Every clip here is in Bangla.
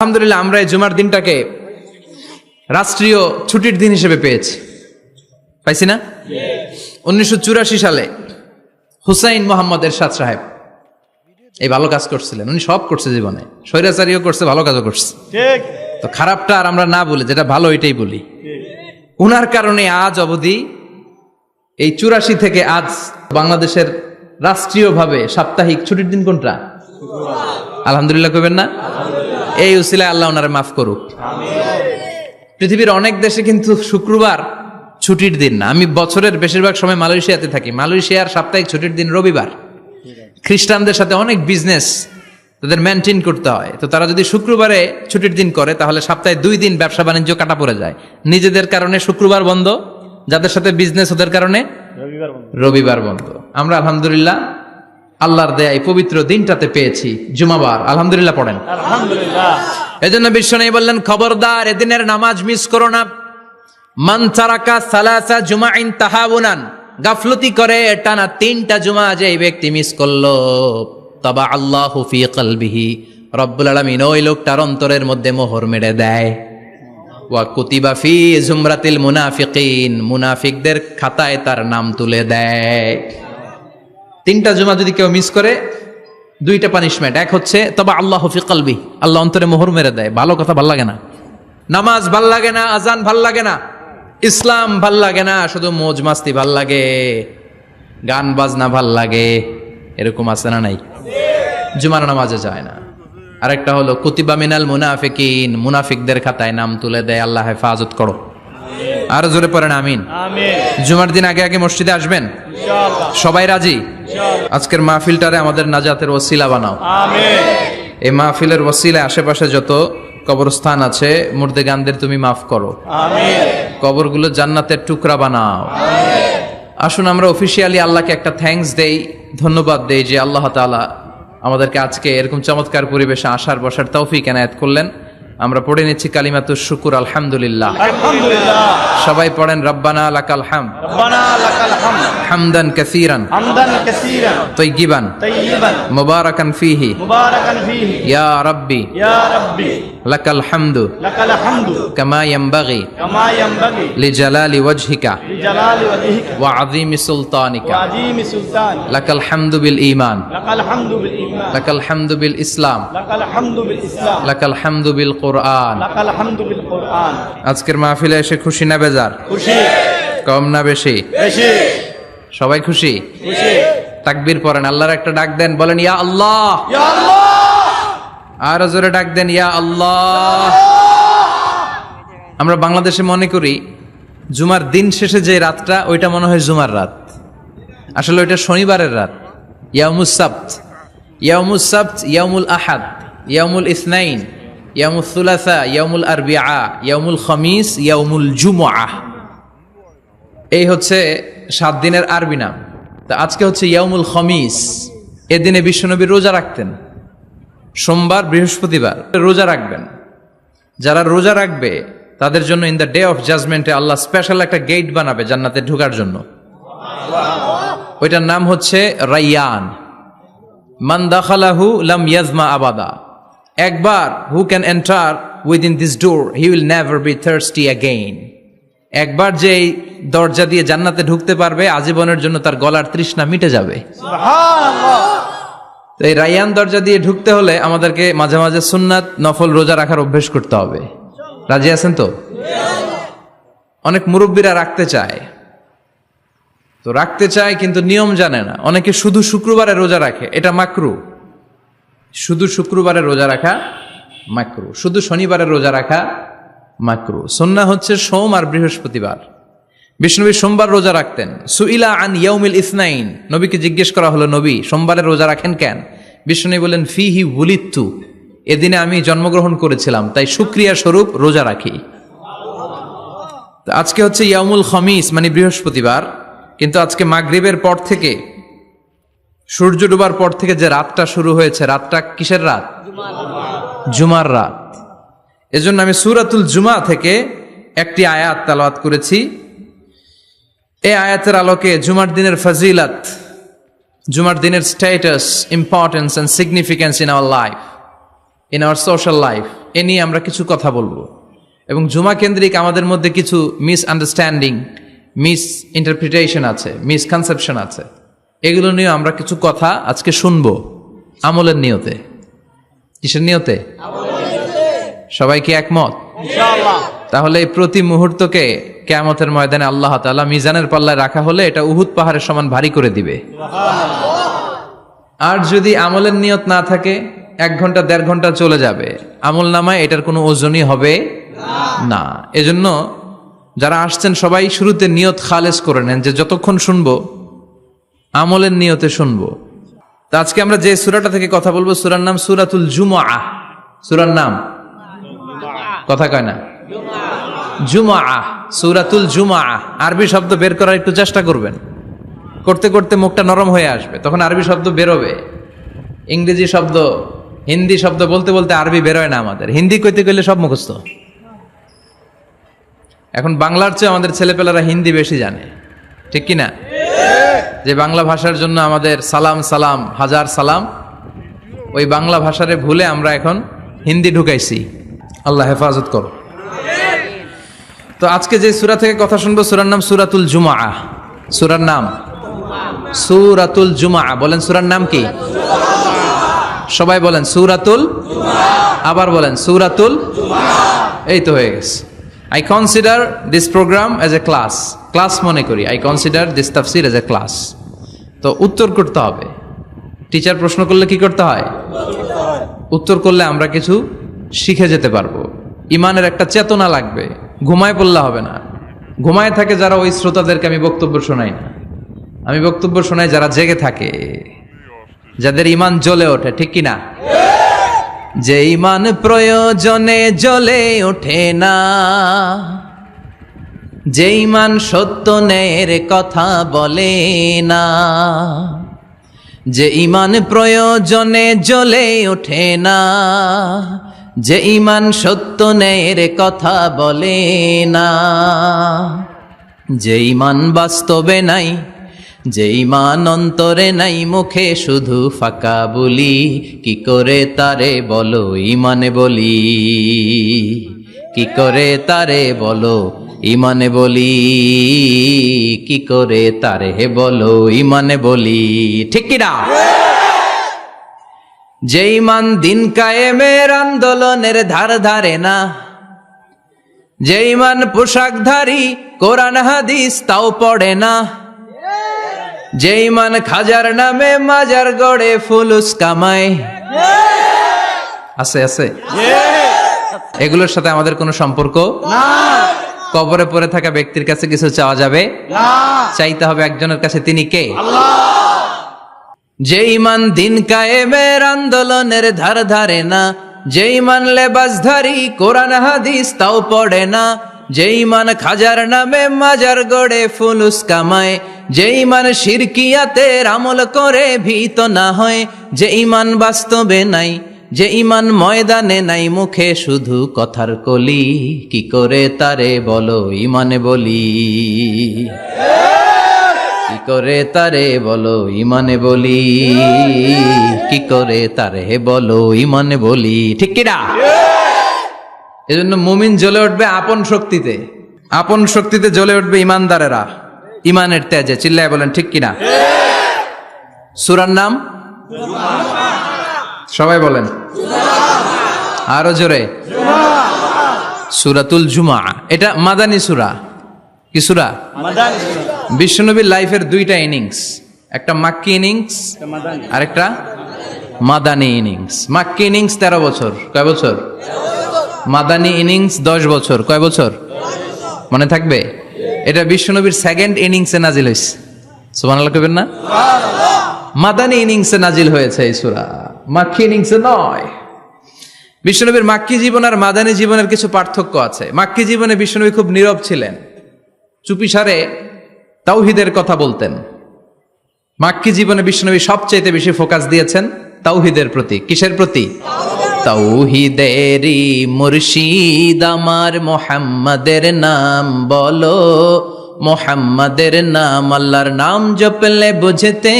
আলহামদুলিল্লাহ আমরা এই জুমার দিনটাকে রাষ্ট্রীয় ছুটির দিন হিসেবে পেয়েছি, পাইছি না? 1984 সালে হুসাইন মোহাম্মদ এরশাদ সাহেব এই ভালো কাজ করছিলেন। উনি সব করছে জীবনে, স্বৈরাচারীও করছে, ভালো কাজও করছে। তো খারাপটা আর আমরা না বলি, যেটা ভালো এটাই বলি। উনার কারণে আজ অবধি এই 84 থেকে আজ বাংলাদেশের রাষ্ট্রীয়ভাবে সাপ্তাহিক ছুটির দিন কোনটা? আলহামদুলিল্লাহ কইবেন না? এই উসিলায় আল্লাহ ওনারে মাফ করুক। পৃথিবীর অনেক দেশে কিন্তু শুক্রবার ছুটির দিন না। আমি বছরের বেশিরভাগ সময় মালয়েশিয়াতে থাকি। মালয়েশিয়ার সাপ্তাহিক ছুটির দিন রবিবার। খ্রিস্টানদের সাথে অনেক বিজনেস তাদের মেনটেন করতে হয়, তো তারা যদি শুক্রবারে ছুটির দিন করে তাহলে সপ্তাহে 2 দিন ব্যবসা বাণিজ্য কাটা পড়ে যায়। নিজেদের কারণে শুক্রবার বন্ধ, যাদের সাথে বিজনেস ওদের কারণে রবিবার বন্ধ। আমরা আলহামদুলিল্লাহ আল্লাহর দেয়া এই পবিত্র দিনটাতে পেয়েছি জুমাবার। আলহামদুলিল্লাহ পড়েন আলহামদুলিল্লাহ। এজন্য বিশ্বনবী বললেন, খবরদার এদিনের নামাজ মিস করো না। মান তারাকা সালাসা জুমাইন তাহাউনান, গাফলতি করে টানা 3টা জুমা যে ব্যক্তি মিস করলো, তবা আল্লাহু ফি কলবিহি, রব্বুল আলামিন ওই লোকটার অন্তরের মধ্যে মোহর মেরে দেয়। ওয়া কুতিবা ফি জুমরাতিল মুনাফিকিন, মুনাফিকদের খাতায় তার নাম তুলে দেয়। 3টা জুমা যদি কেউ মিস করে 2টা পানিশমেন্ট। এক হচ্ছে তবা আল্লাহু ফি কলবি, আল্লাহ অন্তরে মোহর মেরে দেয়। ভালো কথা ভাল লাগে না, নামাজ ভাল লাগে না, আজান ভাল লাগে না, ইসলাম ভাল লাগে না, শুধু মৌজ মাস্তি ভাল লাগে, গান বাজনা ভাল লাগে, এরকম আছে না নাই? জুমার নামাজে যায় না। আরেকটা হলো কুতিবা মিনাল মুনাফিকিন, মুনাফিকদের খাতায় নাম তুলে দেয়। আল্লাহ হেফাজত করো। আর জোরে পড়েন আমিন। জুমার দিন আগে আগে মসজিদে আসবেন সবাই, রাজি? আজকের মাহফিলটারে আমাদের নাজাতের ওসিলা বানাও। এই মাহফিলের ওসিলায় আশেপাশে যত কবরস্থান আছে, মুর্দেগানদের তুমি মাফ করো। কবরগুলো জান্নাতের টুকরা বানাও। আসুন আমরা অফিসিয়ালি আল্লাহকে একটা থ্যাঙ্কস দেই, ধন্যবাদ দেই যে আল্লাহ তাআলা আমাদেরকে আজকে এরকম চমৎকার পরিবেশে আসার বসার তৌফিক এনায়েত করলেন। আমরা পড়ে নিচ্ছি কালিমাতুশ শুকুর, আলহামদুলিল্লাহ। সবাই পড়েন রব্বানা লাকাল হামদ, হামদান কাসীরান তাইয়িবান মুবারাকান ফীহি ইয়া রাব্বি লাকাল হামদু কামা ইয়ানবাগি লিজালালি ওয়াজহিকা ওয়া আযীমি সুলতানিকা লাকাল হামদু বিল ঈমান লাকাল হামদু বিল ইসলাম লাকাল হামদু বিল কুরআন। আজকের মাহফিলে এসে খুশি না বেজার? খুশি। কম না বেশি? বেশি। সবাই খুশি? খুশি। তাকবীর পড়েন, আল্লাহর একটা ডাক দেন, বলেন ইয়া আল্লাহ, ইয়া আল্লাহ। আর জোরে ডাক দেন ইয়া আল্লাহ। আমরা বাংলাদেশে মনে করি জুমার দিন শেষে যে রাতটা, ওইটা মনে হয় জুমার রাত। আসলে ওইটা শনিবারের রাত। ইয়াউমুস সাবত, ইয়াউমুস সাবত, ইয়াউমুল আহাদ, ইয়াউমুল ইসনাইন, ইয়াউমুল সুলাসা, ইয়াউমুল আরবিআ, ইয়াউমুল খামিস, ইয়াউমুল জুমআহ। এই হচ্ছে 7 দিনের আরবি নাম। তা আজকে হচ্ছে ইয়াউমুল খামিস। এদিনে বিশ্বনবী রোজা রাখতেন। সোমবার, বৃহস্পতিবার রোজা রাখবেন। যারা রোজা রাখবে তাদের জন্য ইন দ্য ডে অফ জাজমেন্টে আল্লাহ স্পেশাল একটা গেট বানাবে জান্নাতে ঢোকার জন্য। ওইটার নাম হচ্ছে রাইয়ান। মান দাখালাহু লাম ইয়াজমা আবাদা। একবার who can enter within this door he will never be thirsty again. একবার যে দরজা দিয়ে জান্নাতে ঢুকতে পারবে, আজীবনের জন্য তার গলার তৃষ্ণা মিটে যাবে। সুবহানাল্লাহ। তো এই রায়ান দরজা দিয়ে ঢুকতে হলে আমাদেরকে মাঝে মাঝে সুন্নাত নফল রোজা রাখার অভ্যেস করতে হবে। রাজি আছেন তো? অনেক মুরব্বীরা রাখতে চায়, তো রাখতে চায় কিন্তু নিয়ম জানে না। অনেকে শুধু শুক্রবারে রোজা রাখে, এটা মাকরু। শুধু শুক্রবারে রোজা রাখা মাকরু, শুধু শনিবারে রোজা রাখা মাকরু। সুন্নাহ হচ্ছে সোম আর বৃহস্পতিবার। বিষ্ণুনবী সোমবার রোজা রাখতেন। সুইলা আন ইয়াউমিল ইসনাইন, নবীকে জিজ্ঞেস করা হলো, নবী সোমবারে রোজা রাখেন কেন? বিষ্ণুনবী বলেন ফিহি উলিদতু, এদিনে আমি জন্মগ্রহণ করেছিলাম, তাই শুকরিয়া স্বরূপ রোজা রাখি। আজকে হচ্ছে ইয়াউমুল খামিস মানে বৃহস্পতিবার, কিন্তু আজকে মাগরিবের পর থেকে, সূর্য ডুবার পর থেকে যে রাতটা শুরু হয়েছে, রাতটা কিসের রাত? জুমার রাত। এজন্য আমি সূরাতুল জুমা থেকে একটি আয়াত তেলাওয়াত করেছি। এই আয়াতের আলোকে জুমার দিনের ফজিলত, জুমার দিনের status, importance and significance in our life, in our social life, এ নিয়ে আমরা কিছু কথা বলবো। এবং জুমা কেন্দ্রিক আমাদের মধ্যে কিছু মিসআন্ডারস্ট্যান্ডিং, মিস ইন্টারপ্রিটেশন আছে, মিসকনসেপশন আছে, এগুলো নিয়ে আমরা কিছু কথা আজকে শুনবো আমলের নিয়তে। কিসের নিয়তে? সবাই কি একমত? তাহলে এই প্রতি মুহূর্তকে কিয়ামতের ময়দানে আল্লাহ তাআলা মিজানের পাল্লায় রাখা হলে এটা উহুদ পাহাড়ের সমান ভারী করে দিবে। আর যদি আমলের নিয়ত না থাকে, 1 ঘন্টা 1.5 ঘন্টা চলে যাবে, আমল নামায় এটার কোনো ওজনই হবে না। এজন্য যারা আসছেন সবাই শুরুতে নিয়ত খালেস করে নেন যে যতক্ষণ শুনবো আমলের নিয়তে শুনবো। তো আজকে আমরা যে সূরাটা থেকে কথা বলবো, সূরার নাম সূরাতুল জুমআহ। সূরার নাম কথা কয় না, জুমআহ, সূরাতুল জুমআহ। আরবি শব্দ বের করার একটু চেষ্টা করবেন, করতে করতে মুখটা নরম হয়ে আসবে, তখন আরবি শব্দ বেরোবে। ইংরেজি শব্দ, হিন্দি শব্দ বলতে বলতে আরবি বেরোয় না আমাদের। হিন্দি কইতে কইলে সব মুখস্থ। এখন বাংলার চেয়ে আমাদের ছেলেপেলারা হিন্দি বেশি জানে, ঠিক কি না? যে বাংলা ভাষার জন্য আমাদের সালাম সালাম হাজার সালাম, ওই বাংলা ভাষারে ভুলে আমরা এখন হিন্দি ঢুকাইছি। আল্লাহ হেফাজত করো। তো আজকে যে সূরা থেকে কথা শুনবো, সূরার নাম সূরাতুল জুমআহ। সূরার নাম সূরাতুল জুমআহ। বলেন সূরার নাম কি? সবাই বলেন সূরাতুল, আবার বলেন সূরাতুল। এই তো হয়ে গেছে। I consider this program as a class মনে করি। I consider this tafsir as a class. তো উত্তর করতে হবে। টিচার প্রশ্ন করলে কি করতে হয়? উত্তর করলে আমরা কিছু শিখে যেতে পারবো। ইমানের একটা চেতনা লাগবে, ঘুমায় পড়লে হবে না। ঘুমায় থাকে যারা, ওই শ্রোতাদেরকে আমি বক্তব্য শোনাই না। আমি বক্তব্য শোনাই যারা জেগে থাকে, যাদের ইমান জ্বলে ওঠে, ঠিক কি না? যে ইমান প্রয়োজনে জ্বলে ওঠে না, যে ইমান সত্য ন্যায়ের কথা বলে না, যে ইমান প্রয়োজনে জ্বলে ওঠে না, যে ইমান সত্য ন্যায়ের কথা বলে না, যে ইমান বাস্তবে নাই, যে ইমান অন্তরে নাই, মুখে শুধু ফাঁকা বলি, কি করে তারে বলো ইমানে বলি, কি করে তারে বলো ইমানে বলি, কি করে তারে বলো ইমানে বলি, ঠিক কি না? যে ইমান দিন কায়েমের আন্দোলনের ধার ধারে না, যে ইমান পোশাকধারী কোরআন হাদিস তাও পড়ে না, যে ইমান খাজার নামে মাজার গড়ে ফুলুস কামায়, আছে আছে, এগুলোর সাথে আমাদের কোনো সম্পর্ক না। কবরে পড়ে থাকা ব্যক্তির কাছে কিছু চাওয়া যাবে না, চাইতে হবে একজনের কাছে, তিনি কে? আল্লাহ। যে ইমান দিন কায়েমের আন্দোলনের ধার ধারে না, যে ইমান লেবাসধারী কোরআন হাদিস তাও পড়ে না, যে ইমান খাজার নামে মাজার গড়ে ফুলুস কামায়, যে ইমান শিরকিয়াতের আমল করে ভীত না হয়, যে ইমান বাস্তবে নাই, যে ইমান ময়দানে নাই, মুখে শুধু কথার কলি, কি করে তারে বলো ইমানে বলি, কি করে তারে বলো ইমানে বলি, কি করে তারে বলো ইমানে বলি, ঠিক কিনা? এজন্য মুমিন জ্বলে উঠবে আপন শক্তিতে, আপন শক্তিতে জ্বলে উঠবে ইমানদারেরা ইমানের তেজে। চিল্লায় বলেন ঠিক কিনা? সূরার নাম সবাই বলেন আরো জোরে, সূরাতুল জুমআহ। এটা মাদানী সূরা। কি সূরা? মাদানী সূরা। বিশ্বনবীর লাইফের 2টা ইনিংস, একটা মাক্কি ইনিংস আর একটা মাদানী ইনিংস। মাক্কি ইনিংস 13 বছর, কয় বছর? মাদানী ইনিংস 10 বছর, কয় বছর? মনে থাকবে? এটা বিশ্বনবীর 2nd ইনিংসে নাজিল হয়েছে। সুবহানাল্লাহ কইবেন না? মাদানী ইনিংসে নাজিল হয়েছে এই সূরা, মাক্কি ইনিংসে নয়। বিশ্বনবীর মাক্কি জীবন আর মাদানী জীবনের কিছু পার্থক্য আছে। মাক্কি জীবনে বিশ্বনবী খুব নীরব ছিলেন, চুপিসারে তাওহীদের কথা বলতেন। মাক্কি জীবনে বিশ্বনবী সবচেয়ে বেশি ফোকাস দিয়েছেন তাওহীদের প্রতি। কিসের প্রতি? তাওহীদেরই মুর্শিদ আমার মুহাম্মাদের নাম বলো, মুহাম্মাদের নাম, আল্লাহর নাম জপলে বুঝতে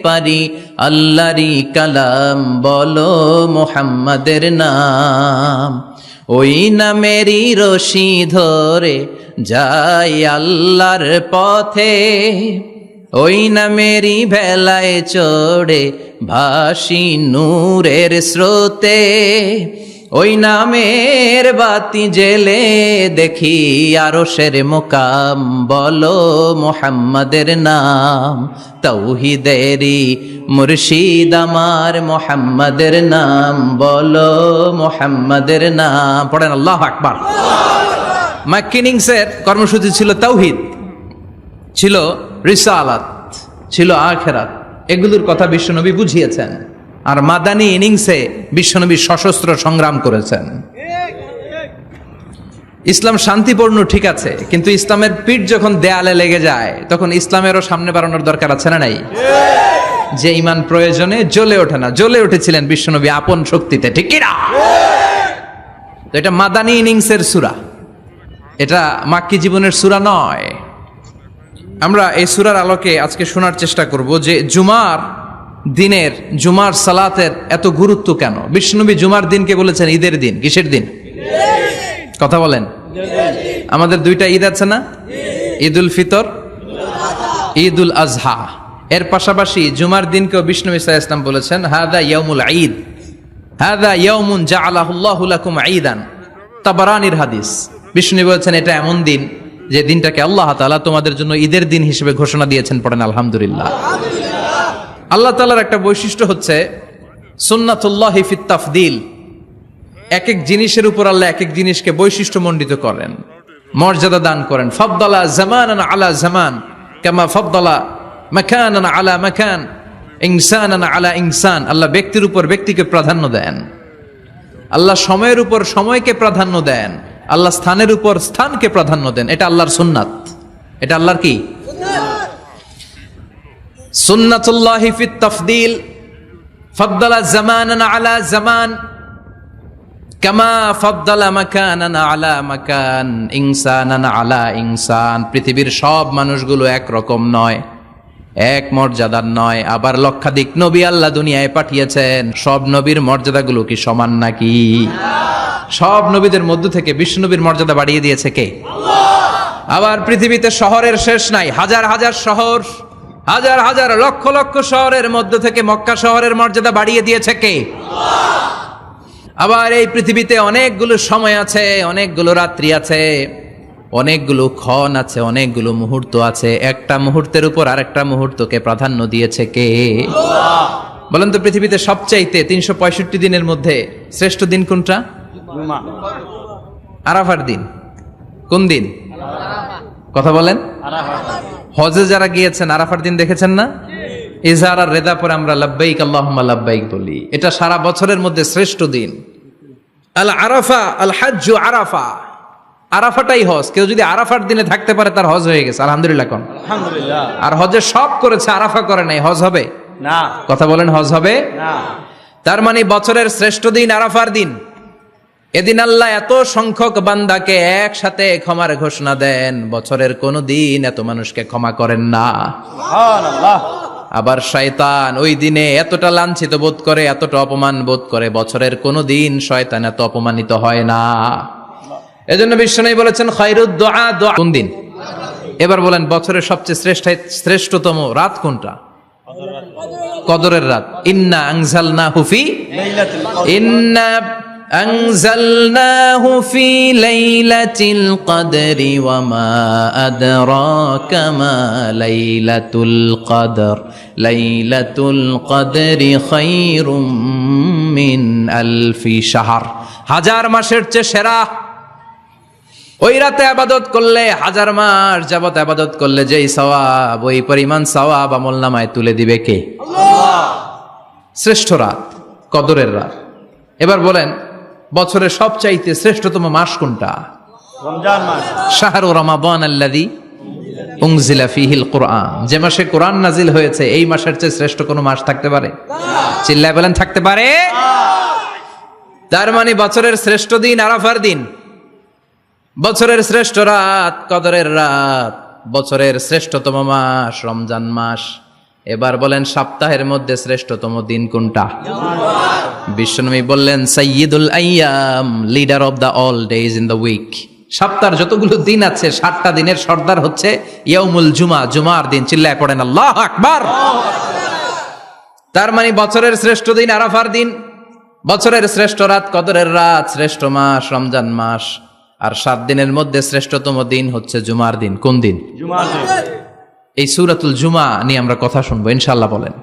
পারি, আল্লাহরই কালাম বলো মুহাম্মাদের নাম, ওই নামেরই রশি ধরে যাই আল্লাহর পথে, ওই নামেরই ভেলায় চড়ে ভাসি নূরের স্রোতে, ওই নামের বাতি জেলে দেখি আরশের মুকাম বলো মুহাম্মাদের নাম, তাওহীদেরই মুর্শিদ আমার মুহাম্মাদের নাম বলো মুহাম্মাদের নাম। পড়েন আল্লাহু আকবার। মাক্কিনিংসের কর্মসূচি ছিল তাওহীদ, ছিল রিসালাত, ছিল আখিরাত, এগুলোর কথা বিশ্বনবী বুঝিয়েছেন। আর মাদানী ইনিংসে বিশ্বনবী সশস্ত্র সংগ্রাম করেছেন। ইসলাম শান্তিপূর্ণ ঠিক আছে, কিন্তু ইসলামের পিঠ যখন দেয়ালে লেগে যায় তখন ইসলামেরও সামনে বাড়ানোর দরকার আছে না নাই? যে ইমান প্রয়োজনে জ্বলে ওঠে না, জ্বলে উঠেছিলেন বিশ্বনবী আপন শক্তিতে, ঠিক কি না? তো এটা মাদানী ইনিংসের সূরা, এটা মাক্কি জীবনের সূরা নয়। আমরা এই সূরার আলোকে আজকে শোনার চেষ্টা করব যে জুমার দিনের, জুমার সালাতের এত গুরুত্ব কেন। বিশ্বনবী জুমার দিনকে বলেছেন ঈদের দিন। কিসের দিন? কথা বলেন। আমাদের দুইটা ঈদ আছে না, ঈদুল ফিতর, ঈদুল আজহা। এর পাশাপাশি জুমার দিনকেও বিশ্বনবী সাল্লাল্লাহু আলাইহি ওয়াসাল্লাম বলেছেন হাদা ইয়াউমুল ঈদ, হাদা ইয়াউমুন জাআলাহুল্লাহু লাকুম ঈদান। তাবারানির হাদিস। বিশ্বনবী বলেছেন এটা এমন দিন যে দিনটাকে আল্লাহ তাআলা তোমাদের জন্য ঈদের দিন হিসেবে ঘোষণা দিয়েছেন। পড়েন আলহামদুলিল্লাহ। আল্লাহ তাআলার একটা বৈশিষ্ট্য হচ্ছে সুন্নাতুল্লাহি ফিত তাফদিল। এক এক জিনিসের উপর আল্লাহ এক এক জিনিসকে বৈশিষ্ট্যমণ্ডিত করেন, মর্যাদা দান করেন। ফাদ্দালা জামানান আলা জামান কামা ফাদ্দালা মাকানান আলা মাকান, ইনসানান আলা ইনসান। আল্লাহ ব্যক্তির উপর ব্যক্তিকে প্রাধান্য দেন, আল্লাহ সময়ের উপর সময়কে প্রাধান্য দেন, আল্লাহ স্থানের উপর স্থানকে প্রাধান্য দেন। এটা আল্লাহর সুন্নাত, এটা আল্লাহর কি সুন্নাতুল্লাহি ফিত তাফদিল। ফাদ্দালা জামানান আলা জামান কামা ফাদ্দালা মাকানান আলা মাকান, ইনসানান আলা ইনসান। পৃথিবীর সব মানুষগুলো এক রকম নয়, এক মর্যাদার নয়। আবার লক্ষাধিক নবী আল্লাহ দুনিয়ায় পাঠিয়েছেন, সব নবীর মর্যাদাগুলো কি সমান নাকি? সব নবীদের মধ্য থেকে বিশ্বনবীর মর্যাদা বাড়িয়ে দিয়েছে কে? আবার পৃথিবীতে শহরের শেষ নাই, হাজার হাজার শহর, হাজার হাজার লক্ষ লক্ষ শহরের মধ্য থেকে মক্কা শহরের মর্যাদা বাড়িয়ে দিয়েছে কে? আবার এই পৃথিবীতে অনেকগুলো সময় আছে, অনেকগুলো রাত্রি আছে, অনেকগুলো ক্ষণ আছে, অনেকগুলো মুহূর্ত আছে। একটা মুহূর্তের উপর আরেকটা মুহূর্তকে প্রাধান্য দিয়েছে কে? বলেন তো, পৃথিবীতে সবচাইতে 365 দিনের মধ্যে শ্রেষ্ঠ দিন কোনটা? আরাফার দিন। কোন দিন? কথা বলেন। হজে যারা গিয়েছেন আরাফার দিন দেখেছেন না? ইজহার আর রেদা পরে আমরা লাব্বাইক আল্লাহুম্মা লাব্বাইক বলি। এটা সারা বছরের মধ্যে শ্রেষ্ঠ দিন। আল আরাফা আল হাজ্জু আরাফা, আরাফাটাই হজ। কেউ যদি আরাফার দিনে থাকতে পারে তার হজ হয়ে গেছে। আলহামদুলিল্লাহ কোন? আলহামদুলিল্লাহ। আর হজে সব করেছে, আরাফা করে নাই, হজ হবে না। কথা বলেন, হজ হবে না। তার মানে বছরের শ্রেষ্ঠ দিন আরাফার দিন। এদিন আল্লাহ এত সংখ্যক বান্দাকে একসাথে ক্ষমার ঘোষণা দেন, বছরের কোন দিন এত মানুষকে ক্ষমা করেন না। সুবহানাল্লাহ। আবার শয়তান ওই দিনে এতটা লাঞ্ছিত বোধ করে, এতটা অপমান বোধ করে, বছরের কোন দিন শয়তান এত অপমানিত হয় না। এজন্য বিশ্বনবী বলেছেন খায়রুদ দুআ দুআ। কোন দিন? এবার বলেন বছরের সবচেয়ে শ্রেষ্ঠতম রাত কোনটা? কদরের রাত। ইন্না আনজালনাহু ফি লাইলাতুল কদর, ইন্না আনজালনাহু ফি লাইলাতিল কদরি ওয়া মা আদরাকা মা লাইলাতুল কদর, লাইলাতুল কদরি খায়রুম মিন আলফি শাহর। হাজার মাসের চেয়ে সেরা। ওই রাতে ইবাদত করলে, হাজার মাস যাবত ইবাদত করলে যেই সওয়াব, ওই পরিমাণ সওয়াব আমলনামায় তুলে দিবে কে? আল্লাহ। শ্রেষ্ঠ রাত কদরের রাত। এবার বলেন বছরের সবচাইতে শ্রেষ্ঠতম মাস কোনটা? রমজান মাস। শাহরু রমাদান আল্লাযী উনজিলা ফীহিল কুরআন। যে মাসে কোরআন নাজিল হয়েছে, এই মাসের চেয়ে শ্রেষ্ঠ কোনো মাস থাকতে পারে? চিল্লায় বলেন থাকতে পারে? তার মানে বছরের শ্রেষ্ঠ দিন আরাফার দিন, বছরের শ্রেষ্ঠ রাত কদরের রাত, বছরের শ্রেষ্ঠতম মাস রমজান মাস। এবার বলেন সপ্তাহের মধ্যে শ্রেষ্ঠতম দিন কোনটা? বিশ্বনবী বললেন সাইয়্যিদুল আইয়াম, leader of the all days in the week. সপ্তাহের যতগুলো দিন আছে 7টা দিনের সর্দার হচ্ছে ইয়াউমুল জুমা, জুমার দিন। চিল্লায় পড়েন আল্লাহু আকবার। তার মানে বছরের শ্রেষ্ঠ দিন আরাফার দিন, বছরের শ্রেষ্ঠ রাত কদরের রাত, শ্রেষ্ঠ মাস রমজান মাস, আর 7 দিনের মধ্যে শ্রেষ্ঠতম দিন হচ্ছে জুমার দিন। কোন দিন? জুমার দিন। এই সূরাতুল জুমা নিয়ে আমরা কথা শুনবো ইনশাআল্লাহ। বলেন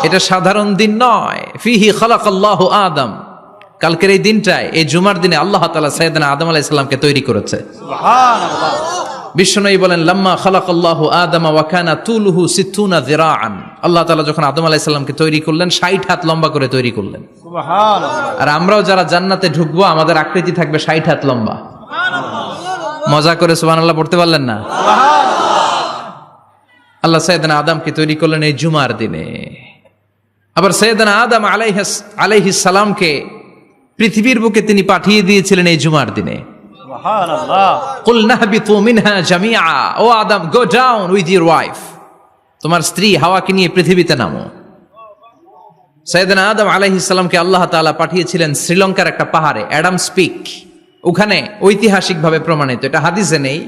এটা সাধারণ দিন নয়। ফিহি খালাকাল্লাহু আদম, কালকের এই দিনটায়, এই জুমার দিনে আল্লাহ তাআলা সাইয়েদনা আদম আলাইহিস সালামকে তৈরি করেছে। সুবহানাল্লাহ। বিশ্বনবী বলেন লাম্মা খালাকাল্লাহু আদম ওয়া কানা তুলুহু 60 যিরাআন, আল্লাহ তাআলা যখন আদম আলাইহিস সালামকে তৈরি করলেন 60 হাত লম্বা করে তৈরি করলেন। সুবহানাল্লাহ। আর আমরাও যারা জান্নাতে ঢুকবো আমাদের আকৃতি থাকবে 60 হাত লম্বা। মজা করে সুবহানাল্লাহ পড়তে পারলেন না? আল্লাহ সাইয়েদনা আদমকে তৈরি করলেন এই জুমার দিনে। আবার সাইয়েদনা আদম আলাইহিস সালামকে পৃথিবীর বুকে তিনি পাঠিয়ে দিয়েছিলেন এই জুমার দিনে। সুবহানাল্লাহ। কুল নাহবিতু মিনহা জামিআ, O Adam go down with your wife, তোমার স্ত্রী হাওয়াকে নিয়ে পৃথিবীতে নামো। সাইয়েদনা আদম আলাইহিস সালামকে আল্লাহ তাআলা পাঠিয়েছিলেন শ্রীলঙ্কার একটা পাহাড়ে, অ্যাডামস পিক। ওখানে ঐতিহাসিকভাবে প্রমাণিত, এটা হাদিসে নেই,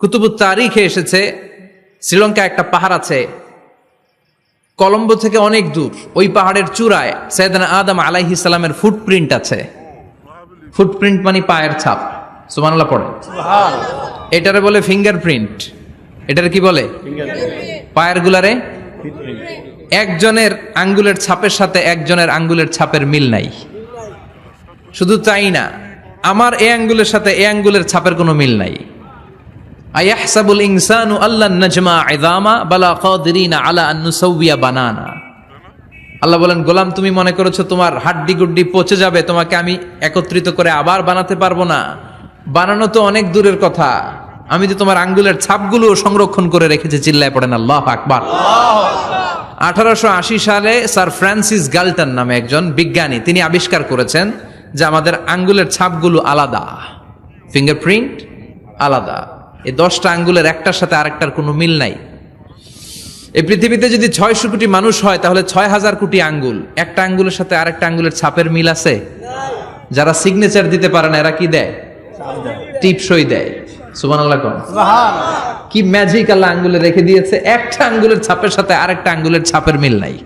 কুতুবুত তারিখে এসেছে। শ্রীলঙ্কা একটা পাহাড় আছে, কলম্বো থেকে অনেক দূর। ওই পাহাড়ের চূড়ায় সাইয়েদনা আদম আলাইহিস সালামের ফুটপ্রিন্ট আছে। ফুটপ্রিন্ট মানে পায়ের ছাপ। সুবহানাল্লাহ পড়ে। সুবহানাল্লাহ। এটারে বলে ফিঙ্গারপ্রিন্ট। এটারে কি বলে? পায়ের গুলারে একজনের আঙ্গুলের ছাপের সাথে একজনের আঙ্গুলের ছাপের মিল নাই। শুধু তাই না, আমার এই আঙ্গুলের সাথে এই আঙ্গুলের ছাপের কোনো মিল নাই। আয়াহসাবুল ইনসানু আল্লান নাজমা ইযামা বালা কাদিরিনা আলা আন নুসাউবিয়া বানানা। আল্লাহ বলেন গোলাম, তুমি মনে করেছো তোমার হাড্ডি গুড্ডি পচে যাবে, তোমাকে আমি একত্রিত করে আবার বানাতে পারবো না? বানানো তো অনেক দূরের কথা, আমি তো তোমার আঙ্গুলের ছাপগুলো সংরক্ষণ করে রেখেছি। চিল্লায় পড়েন আল্লাহু আকবার। 1880 সালে স্যার ফ্রান্সিস গাল্টন নামে একজন বিজ্ঞানী, তিনি আবিষ্কার করেছেন যে আমাদের আঙ্গুলের ছাপগুলো আলাদা, ফিঙ্গারপ্রিন্ট আলাদা। এই 10টা আঙ্গুলের একটার সাথে আরেকটার কোনো মিল নাই। এই পৃথিবীতে যদি 600 কোটি মানুষ হয় তাহলে 6000 কোটি আঙ্গুল, একটা আঙ্গুলের সাথে আরেকটা আঙ্গুলের ছাপের মিল আছে? যারা সিগনেচার দিতে পারে না এরা কি দেয়? টিপসই দেয়। সুবহানাল্লাহ কোন। সুবহানাল্লাহ। কি ম্যাজিক আল্লাহ আঙ্গুলে রেখে দিয়েছে, একটা আঙ্গুলের ছাপের সাথে আরেকটা আঙ্গুলের ছাপের মিল নাই।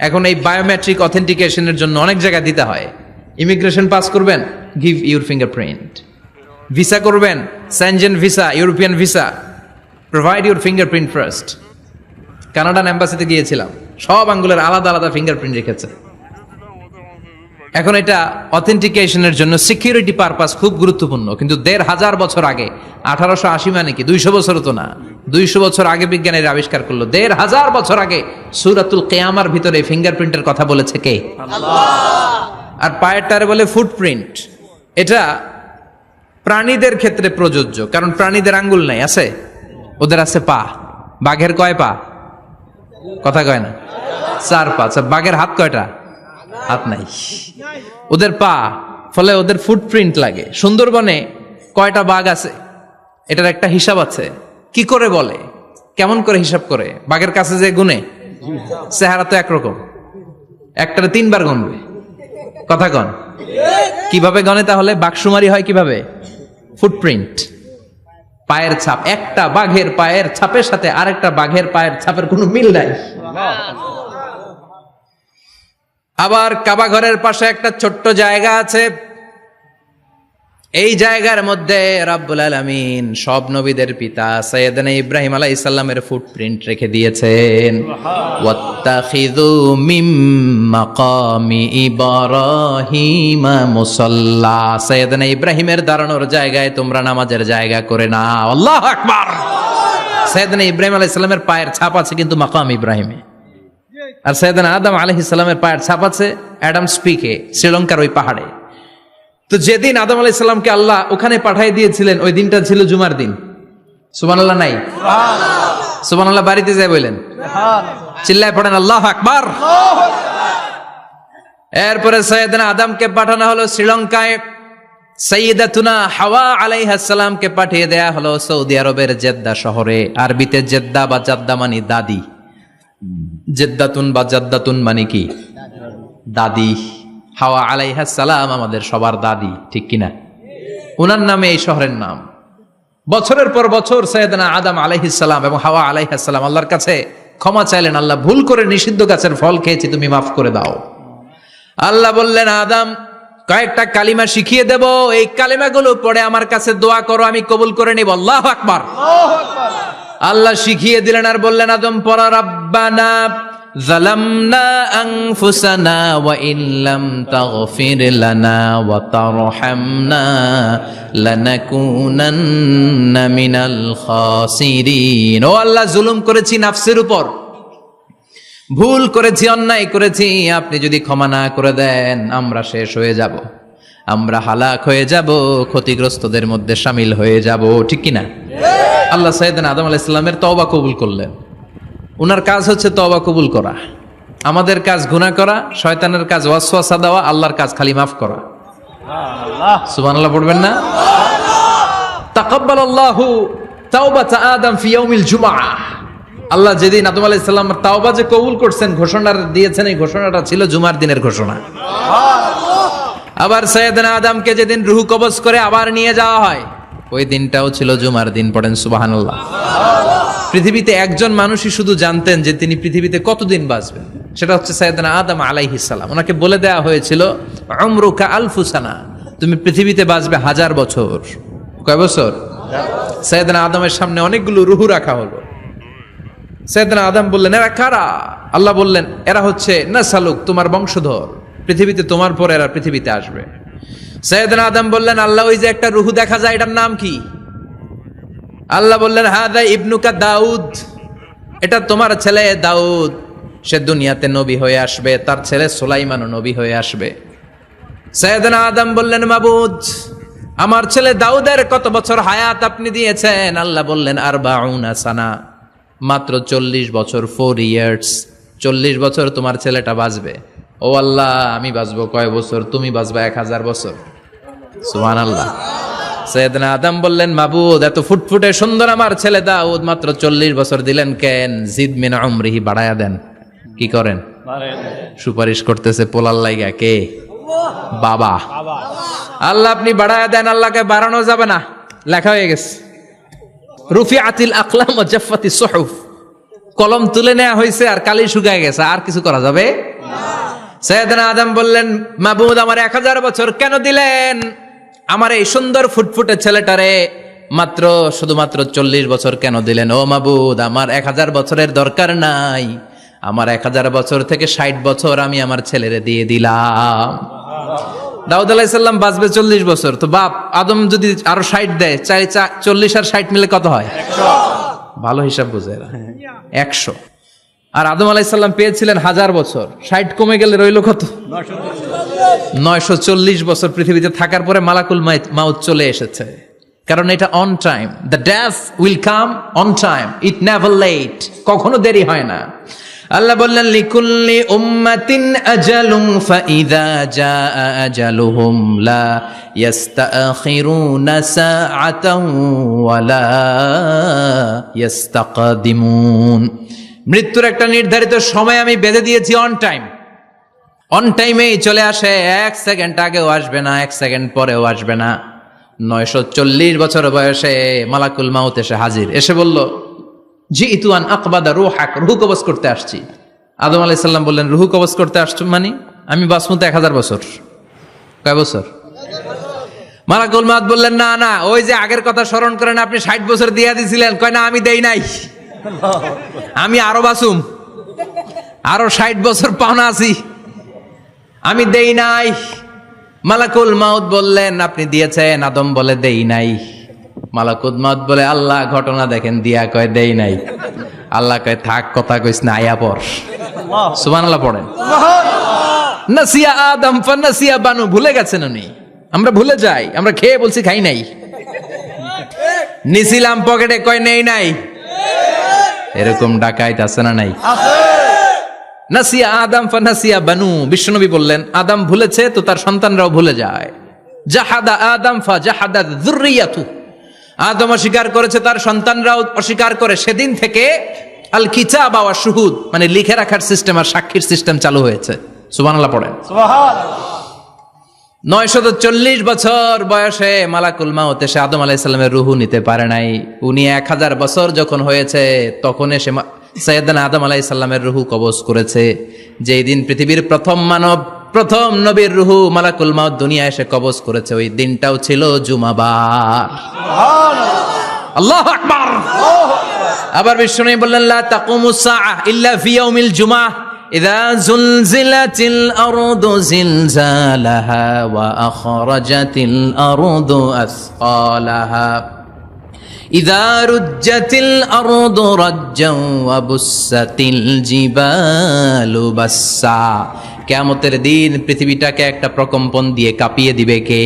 এখন এই বায়োমেট্রিক অথেন্টিকেশনের জন্য অনেক জায়গায় দিতে হয়। ইমিগ্রেশন পাস করবেন, গিভ ইউর ফিঙ্গারপ্রিন্ট। ভিসা করবেন, Schengen visa, European visa, provide your fingerprint first. Canadian এম্বাসিতে গিয়েছিলাম, সব আঙ্গুলের আলাদা আলাদা ফিঙ্গারপ্রিন্ট রেখেছে। এখন এটা অথেন্টিকেশনের জন্য সিকিউরিটি পারপাস খুব গুরুত্বপূর্ণ। কিন্তু 1500 বছর আগে, 1880 মানে কি 200 বছর তো না, 200 বছর আগে বিজ্ঞানীরা আবিষ্কার করলো। 1500 বছর আগে সূরাতুল কিয়ামার ভিতরে ফিঙ্গারপ্রিন্টের কথা বলেছে কে? আল্লাহ। আর পায়েরটারে বলে ফুটপ্রিন্ট। এটা প্রাণীদের ক্ষেত্রে প্রযোজ্য, কারণ প্রাণীদের আঙ্গুল নাই, আছে? ওদের আছে পা। বাঘের কয় পা? কথা কয় না, 4 পা। বাঘের হাত কয়টা? হাত নাই, ওদের পা। ফলে ওদের ফুটপ্রিন্ট লাগে। সুন্দরবনে কয়টা বাঘ আছে এটার একটা হিসাব আছে। কি করে বলে, কেমন করে হিসাব করে? বাঘের কাছে যে গুনে, চেহারা তো একরকম, একটারে 3 বার গুনবে। কথা কন, কিভাবে গনে তাহলে? বাঘশুমারি হয় কিভাবে? ফুটপ্রিন্ট, পায়ের ছাপ। একটা বাঘের পায়ের ছাপের সাথে আরেকটা বাঘের পায়ের ছাপের কোনো মিল নাই। আবার কাবা ঘরের পাশে একটা ছোট্ট জায়গা আছে, এই জায়গার মধ্যে রাব্বুল আলামিন সব নবীদের পিতা সাইয়েদনা ইব্রাহিম আলাইহিস সালামের ফুটপ্রিন্ট রেখে দিয়েছেন। ওয়াত্তাখিযু মিম মাকামি ইব্রাহিম মুসাল্লা, সাইয়েদনা ইব্রাহিমের দাঁড়ানোর জায়গায় তোমরা নামাজের জায়গা করে নাও। আল্লাহু আকবার। সাইয়েদনা ইব্রাহিম আলাইহিস সালামের পায়ের ছাপ আছে কিন্তু মাকাম ইব্রাহিমে, আর সাইয়েদনা আদম আলাইহিস সালামের পায়ের ছাপ আছে অ্যাডামস পিকে, শ্রীলঙ্কার ওই পাহাড়ে। তো যেদিন আদম আলাইহিস সালামকে আল্লাহ ওখানে পাঠিয়ে দিয়েছিলেন ওই দিনটা ছিল জুমার দিন। সুবহানাল্লাহ নাই? সুবহানাল্লাহ বাড়িতে যায় বলেন, চিল্লায় পড়েন আল্লাহু আকবার। এরপরে সাইয়েদনা আদমকে পাঠানো হলো শ্রীলঙ্কায়। সাইয়্যিদাতুনা হাওয়া আলাইহিস সালামকে পাঠিয়ে দেয়া হলো সৌদি আরবের জেদ্দা শহরে। আরবিতে জেদ্দা বা জাদ্দা মানে দাদি, জেদ্দাতুন বা জাদ্দাতুন মানে কি? দাদি। হাওয়া আলাইহিস সালাম আমাদের সবার দাদি, ঠিক কিনা? ওনার নামে এই শহরের নাম। বছরের পর বছর সাইয়েদনা আদম আলাইহিস সালাম এবং হাওয়া আলাইহিস সালাম আল্লাহর কাছে ক্ষমা চাইলেন, আল্লাহ ভুল করে নিষিদ্ধ গাছের ফল খেয়েছি, তুমি মাফ করে দাও। আল্লাহ বললেন, আদম কয়েকটা কালিমা শিখিয়ে দেব, এই কালিমাগুলো পড়ে আমার কাছে দোয়া করো, আমি কবুল করে নিব। আল্লাহু আকবার। আল্লাহ শিখিয়ে দিলেন আর বললেন, আদম পড়া, রাব্বানা যালামনা আনফুসানা ওয়া ইল্লাম তাগফির লানা ওয়া তারহামনা লানাকুনান্না মিনাল খাসিরিন। ও আল্লাহ, জুলুম করেছি নাফসের উপর, ভুল করেছি, অন্যায় করেছি, আপনি যদি ক্ষমা না করে দেন আমরা শেষ হয়ে যাব, আমরা হালাক হয়ে যাব, ক্ষতিগ্রস্তদের মধ্যে শামিল হয়ে যাব, ঠিক কিনা? আল্লাহ সাইয়েদনা আদম আলাইহিস সালামের তওবা কবুল করলেন। উনার কাজ হচ্ছে তওবা কবুল করা, আমাদের কাজ গুনাহ করা, শয়তানের কাজ ওয়াসওয়াসা দেওয়া, আল্লাহর কাজ খালি মাফ করা। সুবহানাল্লাহ পড়বেন না? তাকাব্বালাল্লাহু তাওবাতা আদম ফি ইয়াউমিল জুমআহ। আল্লাহ যেদিন আদম আলাইহিস সালামের তাওবা যে কবুল করছেন, ঘোষণা দিয়েছেন, এই ঘোষণাটা ছিল জুমার দিনের ঘোষণা। আবার সাইয়েদনা আদমকে যেদিন রূহ কবজ করে আবার নিয়ে যাওয়া হয়, ওই দিনটাও ছিল জুমার দিন। পড়েন সুবহানাল্লাহ। পৃথিবীতে একজন মানুষই শুধু জানতেন যে তিনি পৃথিবীতে কতদিন বাঁচবেন, সেটা হচ্ছে সাইয়েদনা আদম আলাইহিস সালাম। ওনাকে বলে দেওয়া হয়েছিল, উমরুকা আলফু সানা, তুমি পৃথিবীতে বাঁচবে 1000 বছর। কয় বছর? সাইয়েদনা আদমের সামনে অনেকগুলো রূহ রাখা হলো। সাইয়েদনা আদম বললেন, এরা কারা? আল্লাহ বললেন, এরা হচ্ছে নাসালুক, তোমার বংশধর, পৃথিবীতে তোমার পর এরা পৃথিবীতে আসবে। সাইয়েদনা আদম বললেন, আল্লাহ ওই যে একটা রূহ দেখা যায়, এটার নাম কি? আল্লাহ বললেন, হাদা ইবনুকা দাউদ, এটা তোমার ছেলে দাউদ, সে দুনিয়াতে নবী হয়ে আসবে, তার ছেলে সুলাইমানও নবী হয়ে আসবে। সাইয়েদনা আদম বললেন, মাবুদ আমার ছেলে দাউদের কত বছর হায়াত আপনি দিয়েছেন? আল্লাহ বললেন, 40 সানা, মাত্র 40 বছর, 4 ইয়ার্স, 40 বছর তোমার ছেলেটা বাঁচবে। ও আল্লাহ, আমি বাঁচবো কয় বছর? তুমি বাঁচবা 1000 বছর। সুবহানাল্লাহ। সাইয়েদনা আদম বললেন, মাবুদ এত ফুটফুটে সুন্দর আমার ছেলে দাউদ, মাত্র 40 বছর দিলেন কেন? জিদ মিন উমরিহি, বাড়ায়া দেন। কি করেন? সুপারিশ করতেছে পোলার লাইগা কে? বাবা। আল্লাহ আপনি বাড়ায়া দেন। আল্লাহকে বাড়ানো যাবে না, লেখা হয়ে গেছে। রুফিআতিল আকলাম ওয়া জাফফাতিস সুহুফ, কলম তুলে নেওয়া হয়েছে আর কালি শুকায় গেছে, আর কিছু করা যাবে না। সাইয়েদনা আদম বললেন, মাবুদ আমার 1000 বছর কেন দিলেন? আমার এই সুন্দর ফুটফুটে ছেলেটারে মাত্র শুধুমাত্র 40 বছর কেন দিলেন? ও মাবুদ, আমার 1000 বছরের দরকার নাই, আমার 1000 বছর থেকে 60 বছর আমি আমার ছেলেরে দিয়ে দিলাম। দাউদ আলাইহিস সালাম বাঁচবে 40 বছর, তো বাপ আদম যদি আরো 60 দেয়, 40 আর 60 মিলে কত হয়? 100। ভালো হিসাব বুঝে এরা, 100। আর আদম আলাইহিস সালাম পেয়েছিলেন 1000 বছর, 60 কমে গেলে রইল কত? 940 বছর পৃথিবীতে থাকার পরে মালাকুল মাউত চলে এসেছে। কারণ এটা on time, the death will come on time, it never late, কখনো দেরি হয় না। আল্লাহ বললেন, লিকুল্লি উম্মাতিন আজালুন ফাইযা জাআ আজালুহুম লা ইস্তাখিরুনা সাআতান ওয়া লা ইস্তাকদিমুন। মৃত্যুর একটা নির্ধারিত সময় আমি বেঁধে দিয়েছি, অন টাইম, অন টাইমেই চলে আসে, 1 সেকেন্ড আগেও আসবে না, 1 সেকেন্ড পরেও আসবে না। 940 বছর বয়সে মালাকুল মাউত এসে হাজির, এসে বলল, জিইতু আন আকবাদা রূহাক, রূহ কবজ করতে আসছি। আদম আলাইহিস সালাম বললেন, রূহ কবজ করতে আসছো মানে? আমি বাঁচবো তো 1000 বছর। কয় বছর? মালাকুল মাউত বললেন, না না, ওই যে আগের কথা স্মরণ করেন, আপনি 60 বছর দিয়ে দিয়েছিলেন। কয় না, আমি দেই নাই, আমি আরো বাঁচুম, আরো 60 বছর পাওনা আছি, আমি দেই নাই। মালাকুল মাউত বললেন, আপনি দিয়েছেন। আদম বলে, দেই নাই। মালাকুল মাউত বলে, আল্লাহ ঘটনা দেখেন, দিয়া কয় দেই নাই। আল্লাহ কয়, থাক, কথা কইস না, আয়া পর। সুবহানাল্লাহ পড়েন। নাসিয়া আদম ফানাসিয়া বানু, ভুলে গেছেন উনি, আমরা ভুলে যাই, আমরা খেয়ে বলছি খাই নাই, নিছিলাম পকেটে, কয় নেই নাই। এরকম ডাকাইত আছে না নাই? নাসিয়া আদম ফানাসিয়া বানু। বিশ্বনবী বললেন, আদম ভুলেছে তো তার সন্তানরাও ভুলে যায়। জাহাদা আদম ফাজাহাদাত যুররিয়াতু, আদম অস্বীকার করেছে, তার সন্তানরাও অস্বীকার করে। সেদিন থেকে আল কিতাব ওয়া শুহুদ, মানে লিখে রাখার সিস্টেম আর সাক্ষীর সিস্টেম চালু হয়েছে। সুবহানাল্লাহ পড়েন। সুবহানাল্লাহ। 940 বছর বয়সে মালাকুল মাউত এসে আদম আলাইহিস সালামের রূহ নিতে পারে নাই। উনি 1000 বছর যখন হয়েছে তখন এসে সাইয়েদনা আদম আলাইহিস সালামের রূহ কবজ করেছে। যেই দিন পৃথিবীর প্রথম মানব, প্রথম নবীর রূহ মালাকুল মাউত দুনিয়া এসে কবজ করেছে, ওই দিনটাও ছিল জুমাবার। সুবহানাল্লাহ। আল্লাহু আকবার। আবার বিষ্ণু বললেন লা তাকুমুস সাআহ ইল্লা ফি ইয়াউমিল জুমআহ ইযা যুলজিলাতিল আরদু জিলজালাহা ওয়া আখরাজাতিল আরদু আসকালাহা ইযা রুজ্জাতিল আরদু রাজ্জান ওয়া বুসাতিল জিবালু বাসসা। কিয়ামতের দিন পৃথিবীটাকে একটা প্রকম্পন দিয়ে কাঁপিয়ে দিবে কে?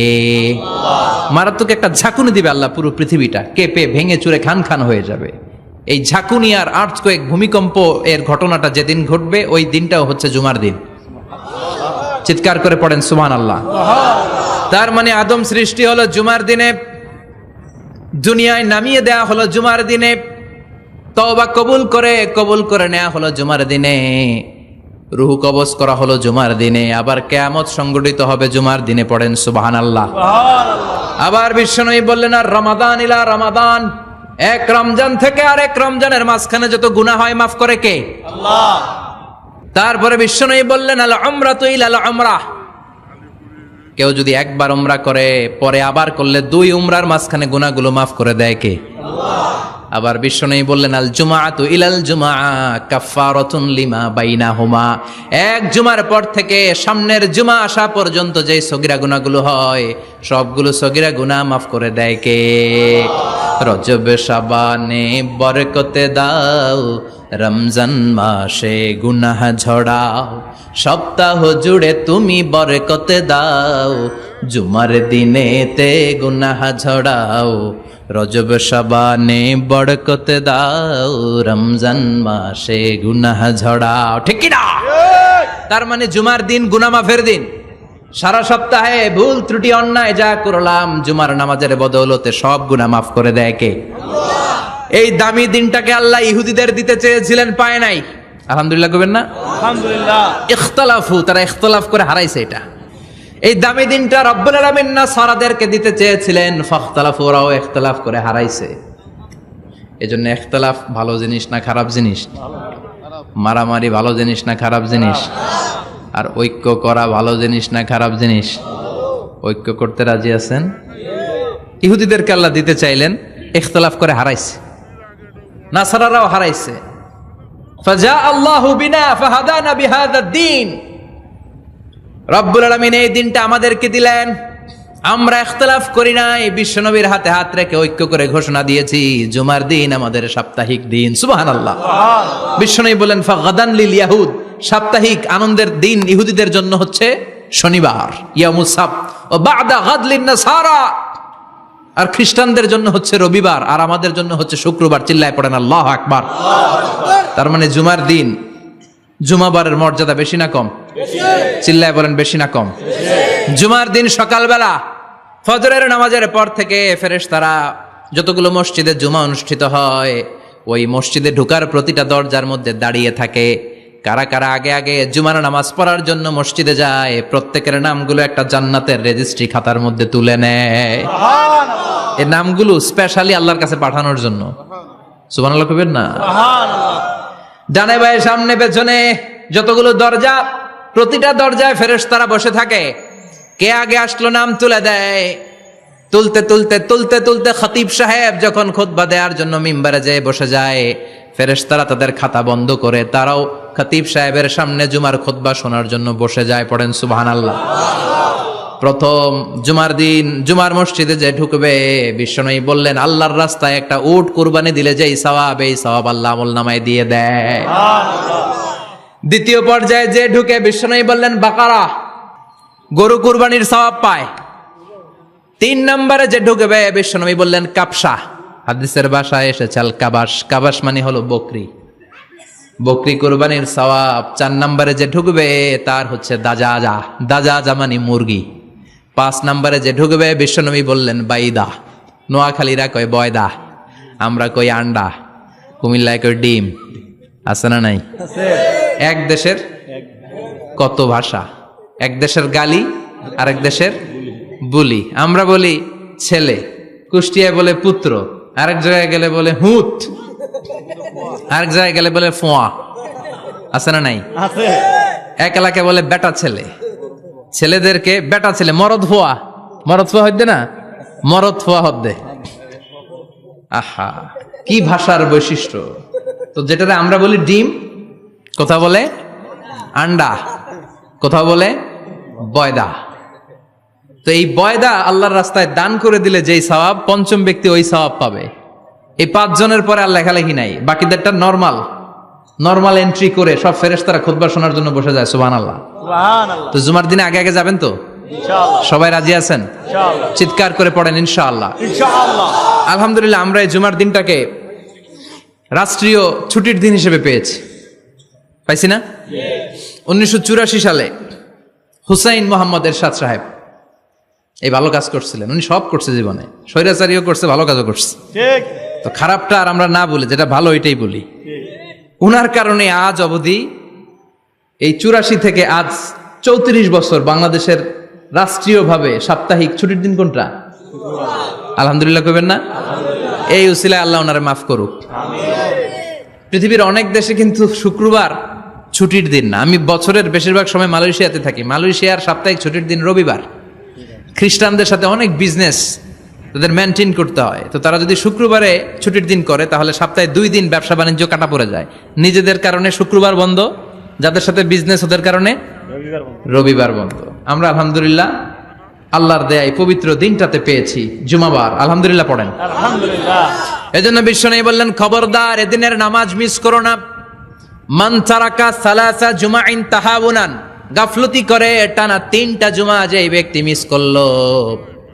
মারাত্মক একটা ঝাঁকুনি দিবে আল্লাহ, পুরো পৃথিবীটা কেঁপে ভেঙে চুরে খান খান হয়ে যাবে। এই ঝাঁকুনি আর আর্থকোয়েক, ভূমিকম্প এর ঘটনাটা যেদিন ঘটবে ওই দিনটাও হচ্ছে জুমার দিন। চিৎকার করে পড়েন সুবহানাল্লাহ। তার মানে আদম সৃষ্টি হলো জুমার দিনে, দুনিয়ায় নামিয়ে দেয়া হলো জুমার দিনে, তওবা কবুল করে নেওয়া হলো জুমার দিনে, রূহ কবজ করা হলো জুমার দিনে, আবার কিয়ামত সংগঠিত হবে জুমার দিনে। পড়েন সুবহানাল্লাহ। আবার বিশ্বনবী বললেন আর রমাদান ইলা রমাদান, এক রমজান থেকে আরেক রমজানের মাঝখানে যত গুনাহ হয় মাফ করে কে? আল্লাহ। তারপরে বিশ্বনবী বললেন আল উমরাতু ইলাল উমরাহ, কেউ যদি একবার উমরা করে পরে আবার করলে 2 উমরার মাঝখানে গুনাহগুলো মাফ করে দেয় কে? আল্লাহ। আবার বিশ্বনবী বললেন আল জুমাআতু ইলাল জুমাআ কাফফারাতুন লিমা বাইনাহুমা, এক জুমার পর থেকে সামনের জুমা আসা পর্যন্ত যে সগীরা গুনাহগুলো হয় সবগুলো সগীরা গুনাহ মাফ করে দেয় কে? রজব শাবানে বরকতে দাও, রমজান মাসে গুনাহ ঝড়াও, সপ্তাহ জুড়ে তুমি বরকতে দাও, জুমার দিনেতে গুনাহ ঝড়াও, রজব শাবানে বরকতে দাও, রমজান মাসে গুনাহ ঝড়াও। ঠিক কি না? তার মানে জুমার দিন গুনাহ মাফের দিন। সারা সপ্তাহে ভুল ত্রুটি অন্যায় যা করলাম জুমার নামাজের বদৌলতে সব গুনাহ মাফ করে দেয় কে? আল্লাহ। এই দামি দিনটাকে আল্লাহ ইহুদিদের দিতে চেয়েছিলেন, পায় নাই। আলহামদুলিল্লাহ কইবেন না? আলহামদুলিল্লাহ। ইখতিলাফু, তারা ইখতিলাফ করে হারাইছে এটা। এই দামি দিনটা রব্বুল আলামিন নাসারাদেরকে দিতে চেয়েছিলেন, ফাখতালাফু, ওরাও ইখতিলাফ করে হারাইছে। এজন্য ইখতিলাফ ভালো জিনিস না খারাপ জিনিস? মারামারি ভালো জিনিস না খারাপ জিনিস? আর ঐক্য করা ভালো জিনিস না খারাপ জিনিস? ঐক্য করতে রাজি আছেন? ইহুদিদেরকে আল্লাহ দিতে চাইলেন, ইখতিলাফ করে হারাইছে। নাসারারাও হারাইছে। ফাজা আল্লাহু বিনা ফাহাদানা বিহাদাদ দ্বীন, রব্বুল আলামিন এই দিনটা আমাদেরকে দিলেন, আমরা ইখতিলাফ করি নাই, বিশ্বনবীর হাতে হাত রেখে ঐক্য করে ঘোষণা দিয়েছি জুমার দিন আমাদের সাপ্তাহিক দিন। সুবহানাল্লাহ। বিশ্বনবী বলেন ফাগাদান লিল ইয়াহুদ, সাপ্তাহিক আনন্দের দিন ইহুদিদের জন্য হচ্ছে শনিবার, ইয়াউমুস সাbt, ও বাদা গাদ লিন নাসারা, আর খ্রিস্টানদের জন্য হচ্ছে রবিবার, আর আমাদের জন্য হচ্ছে শুক্রবার। চিল্লায় পড়েন আল্লাহু আকবার। তার মানে জুমার দিন, জুমাবারের মর্যাদা বেশি না কম? চিল্লায় বলেন বেশি না কম? জুমার দিন সকালবেলা ফজরের নামাজের পর থেকে ফেরেশতারা যতগুলো মসজিদে জুমা অনুষ্ঠিত হয় ওই মসজিদে ঢোকার প্রতিটা দরজার মধ্যে দাঁড়িয়ে থাকে। কারা কারা আগে আগে জুমার নামাজ পড়ার জন্য মসজিদে যায়, প্রত্যেকের নামগুলো একটা জান্নাতের রেজিস্ট্রি খাতার মধ্যে তুলে নেয়। সুবহানাল্লাহ। এই নামগুলো স্পেশালি আল্লাহর কাছে পাঠানোর জন্য। সুবহানাল্লাহ কইবেন না? সুবহানাল্লাহ। ডানে বায়ে সামনে পেছনে যতগুলো দরজা, প্রতিটা দরজায় ফেরেশতারা বসে থাকে। কে আগে আসলো নাম তুলে দেয়। তুলতে তুলতে তুলতে তুলতে খতিব সাহেব যখন খুতবা দেওয়ার জন্য মিম্বারে যেয়ে বসে যায়, ফেরেশতারা তাদের খাতা বন্ধ করে তারাও খতিব সাহেবের সামনে জুমার খুতবা শোনার জন্য বসে যায়। পড়েন সুবহানাল্লাহ। প্রথম জুমার দিন জুমার মসজিদে যে ঢুকবে, বিশ্বনবী বললেন আল্লাহর রাস্তায় একটা উট কুরবানি দিলে যেই সওয়াব, এই সওয়াব আল্লাহ আমলনামায় দিয়ে দেয়। দ্বিতীয় পর্যায়ে যে ঢুকে, বিশ্বনবী বললেন বাকারা, গরু কুরবানির সওয়াব পায়। 3 নম্বরে যে ঢুকবে, বিশ্বনবী বললেন কাবসা, হাদিসের ভাষায় এসেছে আল কাবাস, কাবাস মানে হলো বকরি, বকরি কুরবানির সওয়াব। 4 নম্বরে যে ঢুকবে তার হচ্ছে দাজাজা, দাজাজা মানে মুরগি, 5 নম্বরে যে ঢুকবে বিশ্বনবী বললেন বাইদা, নোয়াখালীরা কয় বয়দা, আমরা কই আন্ডা, কুমিল্লায় কই ডিম। আছে না নাই? এক দেশের কত ভাষা, এক দেশের গালি আরেক দেশের বুলি। আমরা বলি ছেলে, কুষ্টিয়ায় বলে পুত্র, আরেক জায়গায় গেলে বলে হুত, আরেক জায়গায় গেলে বলে ফোয়া। আছে না নাই? আছে। এক এলাকায় বলে বেটা ছেলে, ছেলেদেরকে বেটা ছেলে, মরদ ফোয়া, মরদ ফোয়া হইতে না, মরদ ফোয়া হদ্দে। আহা, কি ভাষার বৈশিষ্ট্য। তো যেটাতে আমরা বলি ডিম, কোথাও বলে আন্ডা, কোথাও বলে বয়দা। তো এই বয়দা আল্লাহর রাস্তায় দান করে দিলে যেই সওয়াব, পঞ্চম ব্যক্তি ওই সওয়াব পাবে। এই 5 জনের পরে আর লেখালেখি নাই, বাকিদেরটা নরমাল এন্ট্রি করে সব ফেরেশতারা খুতবা শোনার জন্য বসে যায়। সুবহানাল্লাহ। সুবহানাল্লাহ। তো জুমার দিনে আগে আগে যাবেন তো? ইনশাআল্লাহ। সবাই রাজি আছেন? ইনশাআল্লাহ। চিৎকার করে পড়েন ইনশাআল্লাহ। ইনশাআল্লাহ। আলহামদুলিল্লাহ, আমরা এই জুমার দিনটাকে রাষ্ট্রীয় ছুটির দিন হিসেবে পেয়েছি, পাইছি না? 1984 সালে হুসাইন মোহাম্মদ এরশাদ সাহেব এই ভালো কাজ করছিলেন। উনি সব করছে জীবনে, স্বৈরাচারীও করছে, ভালো কাজও করছে। ঠিক। তো খারাপটা আর আমরা না বলি, যেটা ভালো ওইটাই বলি। উনার কারণে আজ অবধি এই 84 থেকে আজ 34 বছর বাংলাদেশের রাষ্ট্রীয়ভাবে সাপ্তাহিক ছুটির দিন কোনটা? আলহামদুলিল্লাহ কইবেন না? এই উসিলায় আল্লাহ ওনারে মাফ করুক। পৃথিবীর অনেক দেশে কিন্তু শুক্রবার ছুটির দিন না। আমি বছরের বেশিরভাগ সময় মালয়েশিয়াতে থাকি। মালয়েশিয়ার সাপ্তাহিক ছুটির দিন রবিবার। খ্রিস্টানদের সাথে অনেক বিজনেস তাদের মেনটেন করতে হয়। তো তারা যদি শুক্রবারে ছুটির দিন করে, তাহলে সপ্তাহে 2 দিন ব্যবসা বাণিজ্য কাটা পড়ে যায়। নিজেদের কারণে শুক্রবার বন্ধ, যাদের সাথে বিজনেস ওদের কারণে রবিবার বন্ধ। আমরা আলহামদুলিল্লাহ আল্লাহর দেয়ায় পবিত্র দিনটাতে পেয়েছি জুমাবার। আলহামদুলিল্লাহ পড়েন আলহামদুলিল্লাহ। এজন্য বিশ্বনবী বললেন, খবরদার এদিনের নামাজ মিস করো না। মান তারাকা সালাসা জুমাইন তাহাউনান, গাফলতি করে টানা 3টা জুমা যে ব্যক্তি মিস করলো,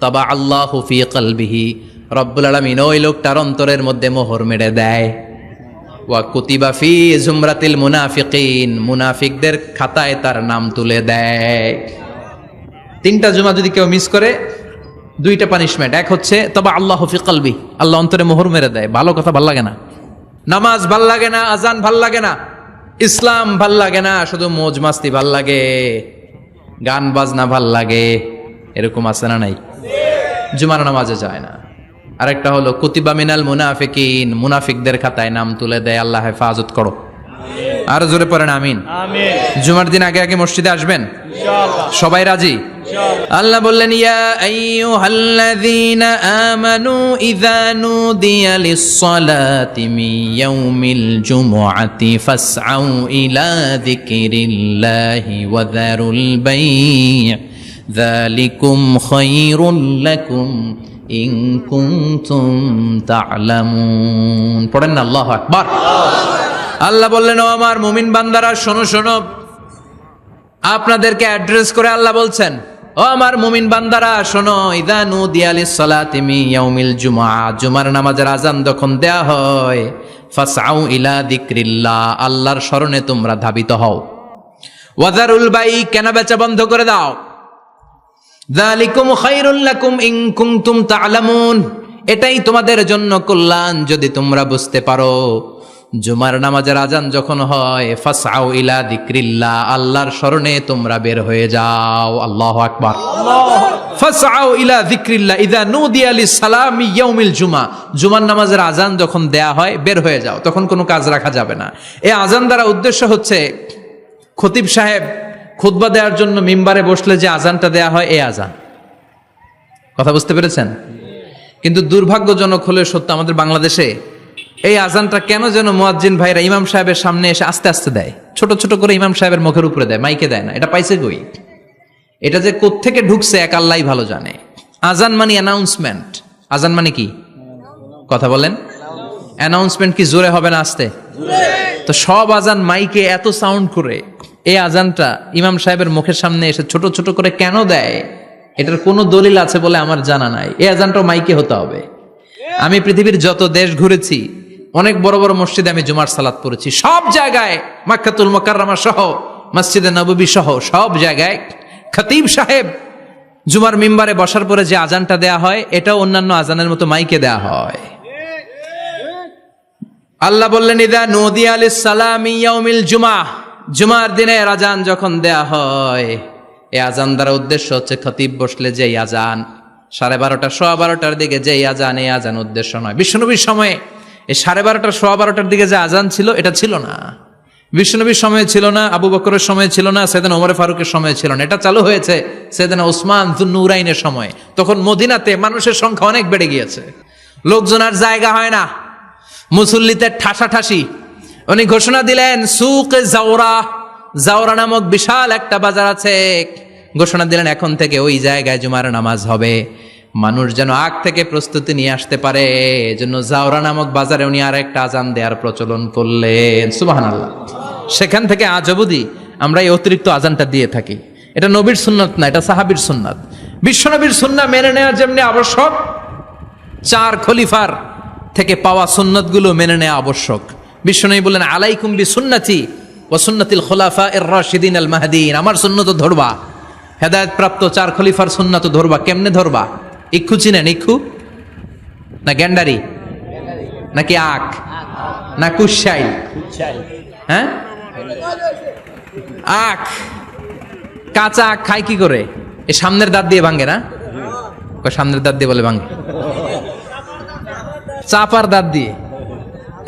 তবা আল্লাহু ফি কলবিহি, রব্বুল আলামিন ওই লোকটার অন্তরের মধ্যে মোহর মেরে দেয়। ওয়া কুতিবা ফি জুমরাতিল মুনাফিকিন, মুনাফিকদের খাতায় তার নাম তুলে দেয়। 3টা জুমা যদি কেউ মিস করে, 2টা পানিশমেন্ট। এক হচ্ছে তবা আল্লাহু ফি কলবি, আল্লাহ অন্তরে মোহর মেরে দেয়। ভালো কথা ভাল লাগে না, নামাজ ভাল লাগে না, আজান ভাল লাগে না, ইসলাম ভাল লাগে না, শুধু মৌজ মাস্তি ভাল লাগে, গান বাজনা ভাল লাগে। এরকম আছে না নাই? জুমার নামাজে যায় না। আরেকটা হলো কুতিবা মিনাল মুনাফিকিন, মুনাফিকদের খাতায় নাম তুলে দেয়। আল্লাহ হেফাজত করো। আর জোরে পড়েন আমিন। আমিন। জুমার দিন আগে আগে মসজিদে আসবেন ইনশাআল্লাহ। সবাই রাজি? ইনশাআল্লাহ। আল্লাহ বললেন, ইয়া আইয়ুহাল্লাযীনা আমানু ইযা নুদিয়া লিস-সালাতি মিন ইয়াউমিল জুমুআতি ফাসআউ ইলা যিকরিল্লাহি ওয়া যারুল বাই', যালিকুম খায়রুল লাকুম ইন কুনতুম তা'লামুন। পড়েন না আল্লাহু আকবার। আল্লাহ বললেন, ও আমার মুমিন বান্দারা শোনো শোনো। আপনাদেরকে অ্যাড্রেস করে আল্লাহ বলছেন, ও আমার মুমিন বান্দারা শোনো, ইযা নুদিয়া লিস-সালাতি মিন ইয়াউমিল জুমআ, জুমার নামাজের আযান যখন দেয়া হয়, ফাসআউ ইলা যিকরিল্লাহ, আল্লাহর স্মরণে তোমরা ধাবিত হও। ওয়া যারুল বাই', কেনা বেচা বন্ধ করে দাও। যালিকুম খায়রুল লাকুম ইন কুনতুম তা'লামুন, এটাই তোমাদের জন্য কল্যাণ যদি তোমরা বুঝতে পারো। জুমার নামাজের আজান যখন হয়, ফাসআউ ইলা যিকরিল্লাহ, আল্লাহর স্মরণে তোমরা বের হয়ে যাও। আল্লাহু আকবার। ফাসআউ ইলা যিকরিল্লাহ ইযা নুদিয়া লিস-সালামি ইয়াউমিল জুমআ, জুমার নামাজের আজান যখন দেয়া হয় বের হয়ে যাও, তখন কোনো কাজ রাখা যাবে না। এই আজান দ্বারা উদ্দেশ্য হচ্ছে খতিব সাহেব খুতবা দেওয়ার জন্য মিম্বারে বসলে যে আজানটা দেয়া হয়, এই আজান। কথা বুঝতে পেরেছেন? কিন্তু দুর্ভাগ্যজনক হলে সত্য, আমাদের বাংলাদেশে এই আজানটা কেন যেন মুয়াজ্জিন ভাইরা ইমাম সাহেবের সামনে এসে আস্তে আস্তে দেয়, ছোট ছোট করে ইমাম সাহেবের মুখের উপরে দেয়, মাইকে দেয় না। এটা পাইছে কই? এটা যে কোত্থেকে ঢুকছে এক আল্লাহই ভালো জানে। আজান মানে অ্যানাউন্সমেন্ট। আজান মানে কি? কথা বলেন। অ্যানাউন্সমেন্ট কি জোরে হবে না আস্তে? তো সব আজান মাইকে এত সাউন্ড করে, এই আজানটা ইমাম সাহেবের মুখের সামনে এসে ছোট ছোট করে কেন দেয়? এটার কোনো দলিল আছে বলে আমার জানা নাই। এই আজানটাও মাইকে হতে হবে। আমি পৃথিবীর যত দেশ ঘুরেছি, অনেক বড় বড় মসজিদে আমি জুমার সালাত পড়েছি, সব জায়গায় মক্কাতুল মুকাররমা সহ মসজিদে নববী সহ সব জায়গায় খতিব সাহেব জুমার মিম্বারে বসার পরে যে আজানটা দেয়া হয় এটাও অন্যান্য আজানের মতো মাইকে দেয়া হয়। আল্লাহ বললেন ইদা নুদিয়া লিস-সালামি ইয়াউমিল জুমআহ, জুমার দিনের আজান যখন দেয়া হয়, এই আজান দ্বারা উদ্দেশ্য হচ্ছে খতিব বসলে যেই আজান 12:30 12:15 দিকে যেই আজান, এই আজান উদ্দেশ্য নয়। বিশ্বনবীর সময়ে এই 12:30 12:15 দিকে যে আজান ছিল এটা ছিল না। বিশ্বনবীর সময়ে ছিল না, আবু বকরের সময়ে ছিল না, সাইয়েদনা ওমর ফারুকের সময়ে ছিল না। এটা চালু হয়েছে সাইয়েদনা উসমান যুন্নুরাইনের সময়ে। তখন মদিনাতে মানুষের সংখ্যা অনেক বেড়ে গিয়েছে, লোকজন আর জায়গা হয় না, মুসল্লিতে ঠাসাঠাসি। উনি ঘোষণা দিলেন সুক জাওরা, জাওরা নামক বিশাল একটা বাজার আছে, ঘোষণা দিলেন এখন থেকে ওই জায়গায় জুমার নামাজ হবে। মানুষ যেন আগ থেকে প্রস্তুতি নিয়ে আসতে পারে, এজন্য জাওরা নামক বাজারে উনি আর একটা আজান দেওয়ার প্রচলন করলেন। সুবহানাল্লাহ। সেখান থেকে আজ অবধি আমরা এই অতিরিক্ত আজানটা দিয়ে থাকি। এটা নবীর সুন্নাত না, এটা সাহাবীর সুন্নাত। বিশ্বনবীর সুন্নাহ মেনে নেওয়া যেমনি আবশ্যক, 4 খলিফার থেকে পাওয়া সুন্নাতগুলো মেনে নেওয়া আবশ্যক। বিশ্বনবী বললেন আলাইকুম বিসুন্নতি ওয়া সুন্নাতিল খুলাফায়ে রাশিদিন আল মাহদিয়িন, আমার সুন্নাত ধরবা, হেদায়েত প্রাপ্ত 4 খলিফার সুন্নাত ধরবা। কেমনে ধরবা? ইক্ষু চিনেন? ইক্ষু না গ্যান্ডারি নাকি আখ না কুশাই? হ্যাঁ, আখ। কাঁচা আখ খায় কি করে? এই সামনের দাঁত দিয়ে ভাঙে না? সামনের দাঁত দিয়ে বলে ভাঙে, চাপার দাঁত দিয়ে,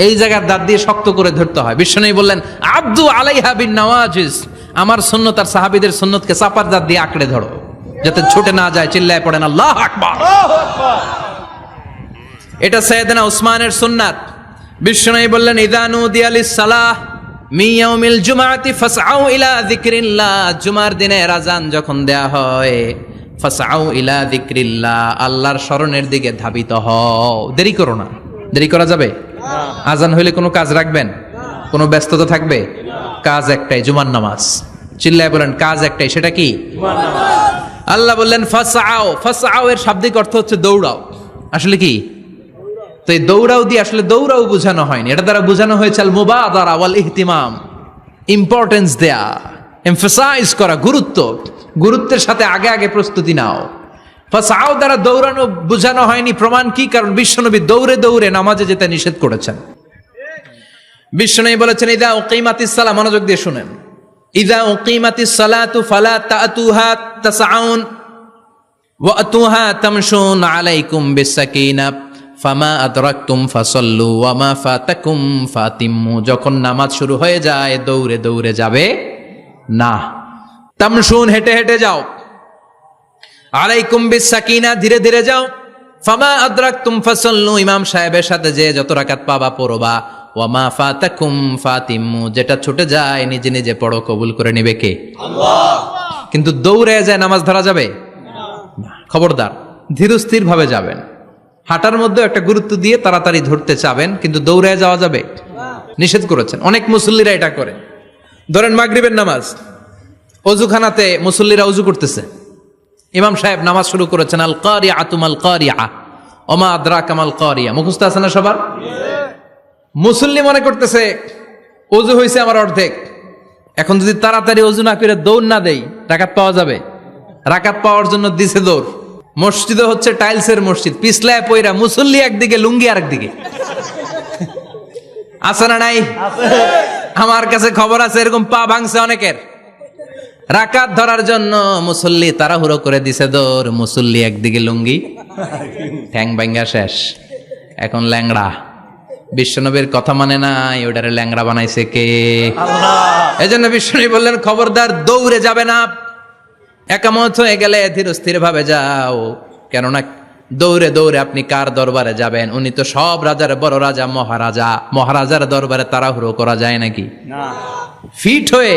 এই জায়গার দাঁত দিয়ে শক্ত করে ধরতে হয়। বিশ্বনবী বললেন আব্দু আলাইহা বিন নওয়াজিজ, আমার সুন্নত আর সাহাবীদের সুন্নতকে চাপার দাঁত দিয়ে আঁকড়ে ধরো, যাতে ছুটে না যায়। চিল্লায় পড়েন আল্লাহু আকবার। এটা সাইয়েদনা উসমানের সুন্নাত। বিশ্বনবী বললেন ইযা নুদিয়া লিস-সালাহ মিন ইয়াউমিল জুমআতি ফাসআউ ইলা যিকরিল্লাহ, জুমার দিনের আযান যখন দেয়া হয়, ফাসআউ ইলা যিকরিল্লাহ, আল্লাহর স্মরণের দিকে ধাবিত হও। দেরি করো না। দেরি করা যাবে? আজান হইলে কোনো কাজ রাখবেন? কোনো ব্যস্ততা থাকবে? কাজ একটাই, জুমার নামাজ। চিল্লায় বলেন কাজ একটাই, সেটা কি? আল্লাহ বললেন ফাসআউ, ফাসআউ এর শাব্দিক অর্থ হচ্ছে দৌড়াও। আসলে কি? তো এই দৌড়াও দিয়ে আসলে দৌড়াও বোঝানো হয়নি, এটা দ্বারা বোঝানো হয়েছে আল মুবাদারা ওয়াল ইহতিমাম, ইম্পর্টেন্স দেয়া, এমফাসাইজ করা, গুরুত্ব, গুরুত্বের সাথে আগে আগে প্রস্তুতি নাও। ফাসআউ দ্বারা দৌড়ানো বোঝানো হয়নি। প্রমাণ কি? কারণ বিশ্বনবী দৌড়ে দৌড়ে নামাজে যেতে নিষেধ করেছেন। বিশ্বনবী বলেছেন ইযা উকিমাতিস সালাহ, মনোযোগ দিয়ে শুনেন, ইযা উকিমাতিস সালাতু ফালা তাতুহা তাসআউন ওয়া আতুহা তামশুন আলাইকুম বিসাকিনা ফামা আদরাকতুম ফাসাল্লু ওয়া মা ফাতাকুম ফাতিম্মু, যখন নামাজ শুরু হয়ে যায় দৌড়ে দৌড়ে যাবে না, তামশুন হেঁটে হেঁটে যাও, আলাইকুম বিসাকিনা ধীরে ধীরে যাও, ফামা আদরাকতুম ফাসাল্লু ইমাম সাহেবের সাথে যে যত রাকাত পাবা পড়বা, ওয়া মা ফাতাকুম ফাতিম্মু যেটা ছুটে যায় নিজে নিজে পড়ো, কবুল করে নেবে কে? আল্লাহ। কিন্তু দৌড়ে যায় নামাজ ধরা যাবে না। খবরদার, ধীরস্থির ভাবে যাবেন। হাঁটার মধ্যে একটা গুরুত্ব দিয়ে তাড়াতাড়ি ধরতে চাবেন, কিন্তু দৌড়ে যাওয়া যাবে নিষেধ করেছেন। অনেক মুসল্লিরা এটা করে। ধরেন মাগরিবের নামাজ, অজুখানাতে মুসল্লিরা অজু করতেছে, ইমাম সাহেব নামাজ শুরু করেছেন আল কারিআতু মাল কারিআ ওমা আদরাকা মাল কারিআ, মুখস্থ আছে না সবার? মুসল্লি মনে করতেছে অজু হয়েছে আমার অর্ধেক, এখন যদি তাড়াতাড়ি অজু না করে দৌড় না দেই রাকাত পাওয়া যাবে? রাকাত পাওয়ার জন্য দিছে দৌড়। মসজিদে হচ্ছে টাইলসের মসজিদ, পিছলায় পয়রা মুসল্লি একদিকে, লুঙ্গি আরেকদিকে। আছে না নাই? আমার কাছে খবর আছে এরকম পা ভাঙছে অনেকের। রাকাত ধরার জন্য মুসল্লি তাড়াহুড়ো করে দিছে দৌড়, মুসল্লি একদিকে লুঙ্গি, ঠ্যাং ভাঙ্গা শেষ, এখন ল্যাংড়া। বিশ্বনবীর কথা মানে নাই, ওটারে ল্যাংড়া বানাইছে কে? আল্লাহ। এজন্য বিশ্বনবী বললেন খবরদার দৌড়ে যাবে না, একামত হয়ে গেলে ধীরস্থির ভাবে যাও। কেননা দৌড়ে দৌড়ে আপনি কার দরবারে যাবেন? উনি তো সব রাজার বড় রাজা, মহারাজা। মহারাজার দরবারে তাড়াহুড়ো করা যায় নাকি? না। ফিট হয়ে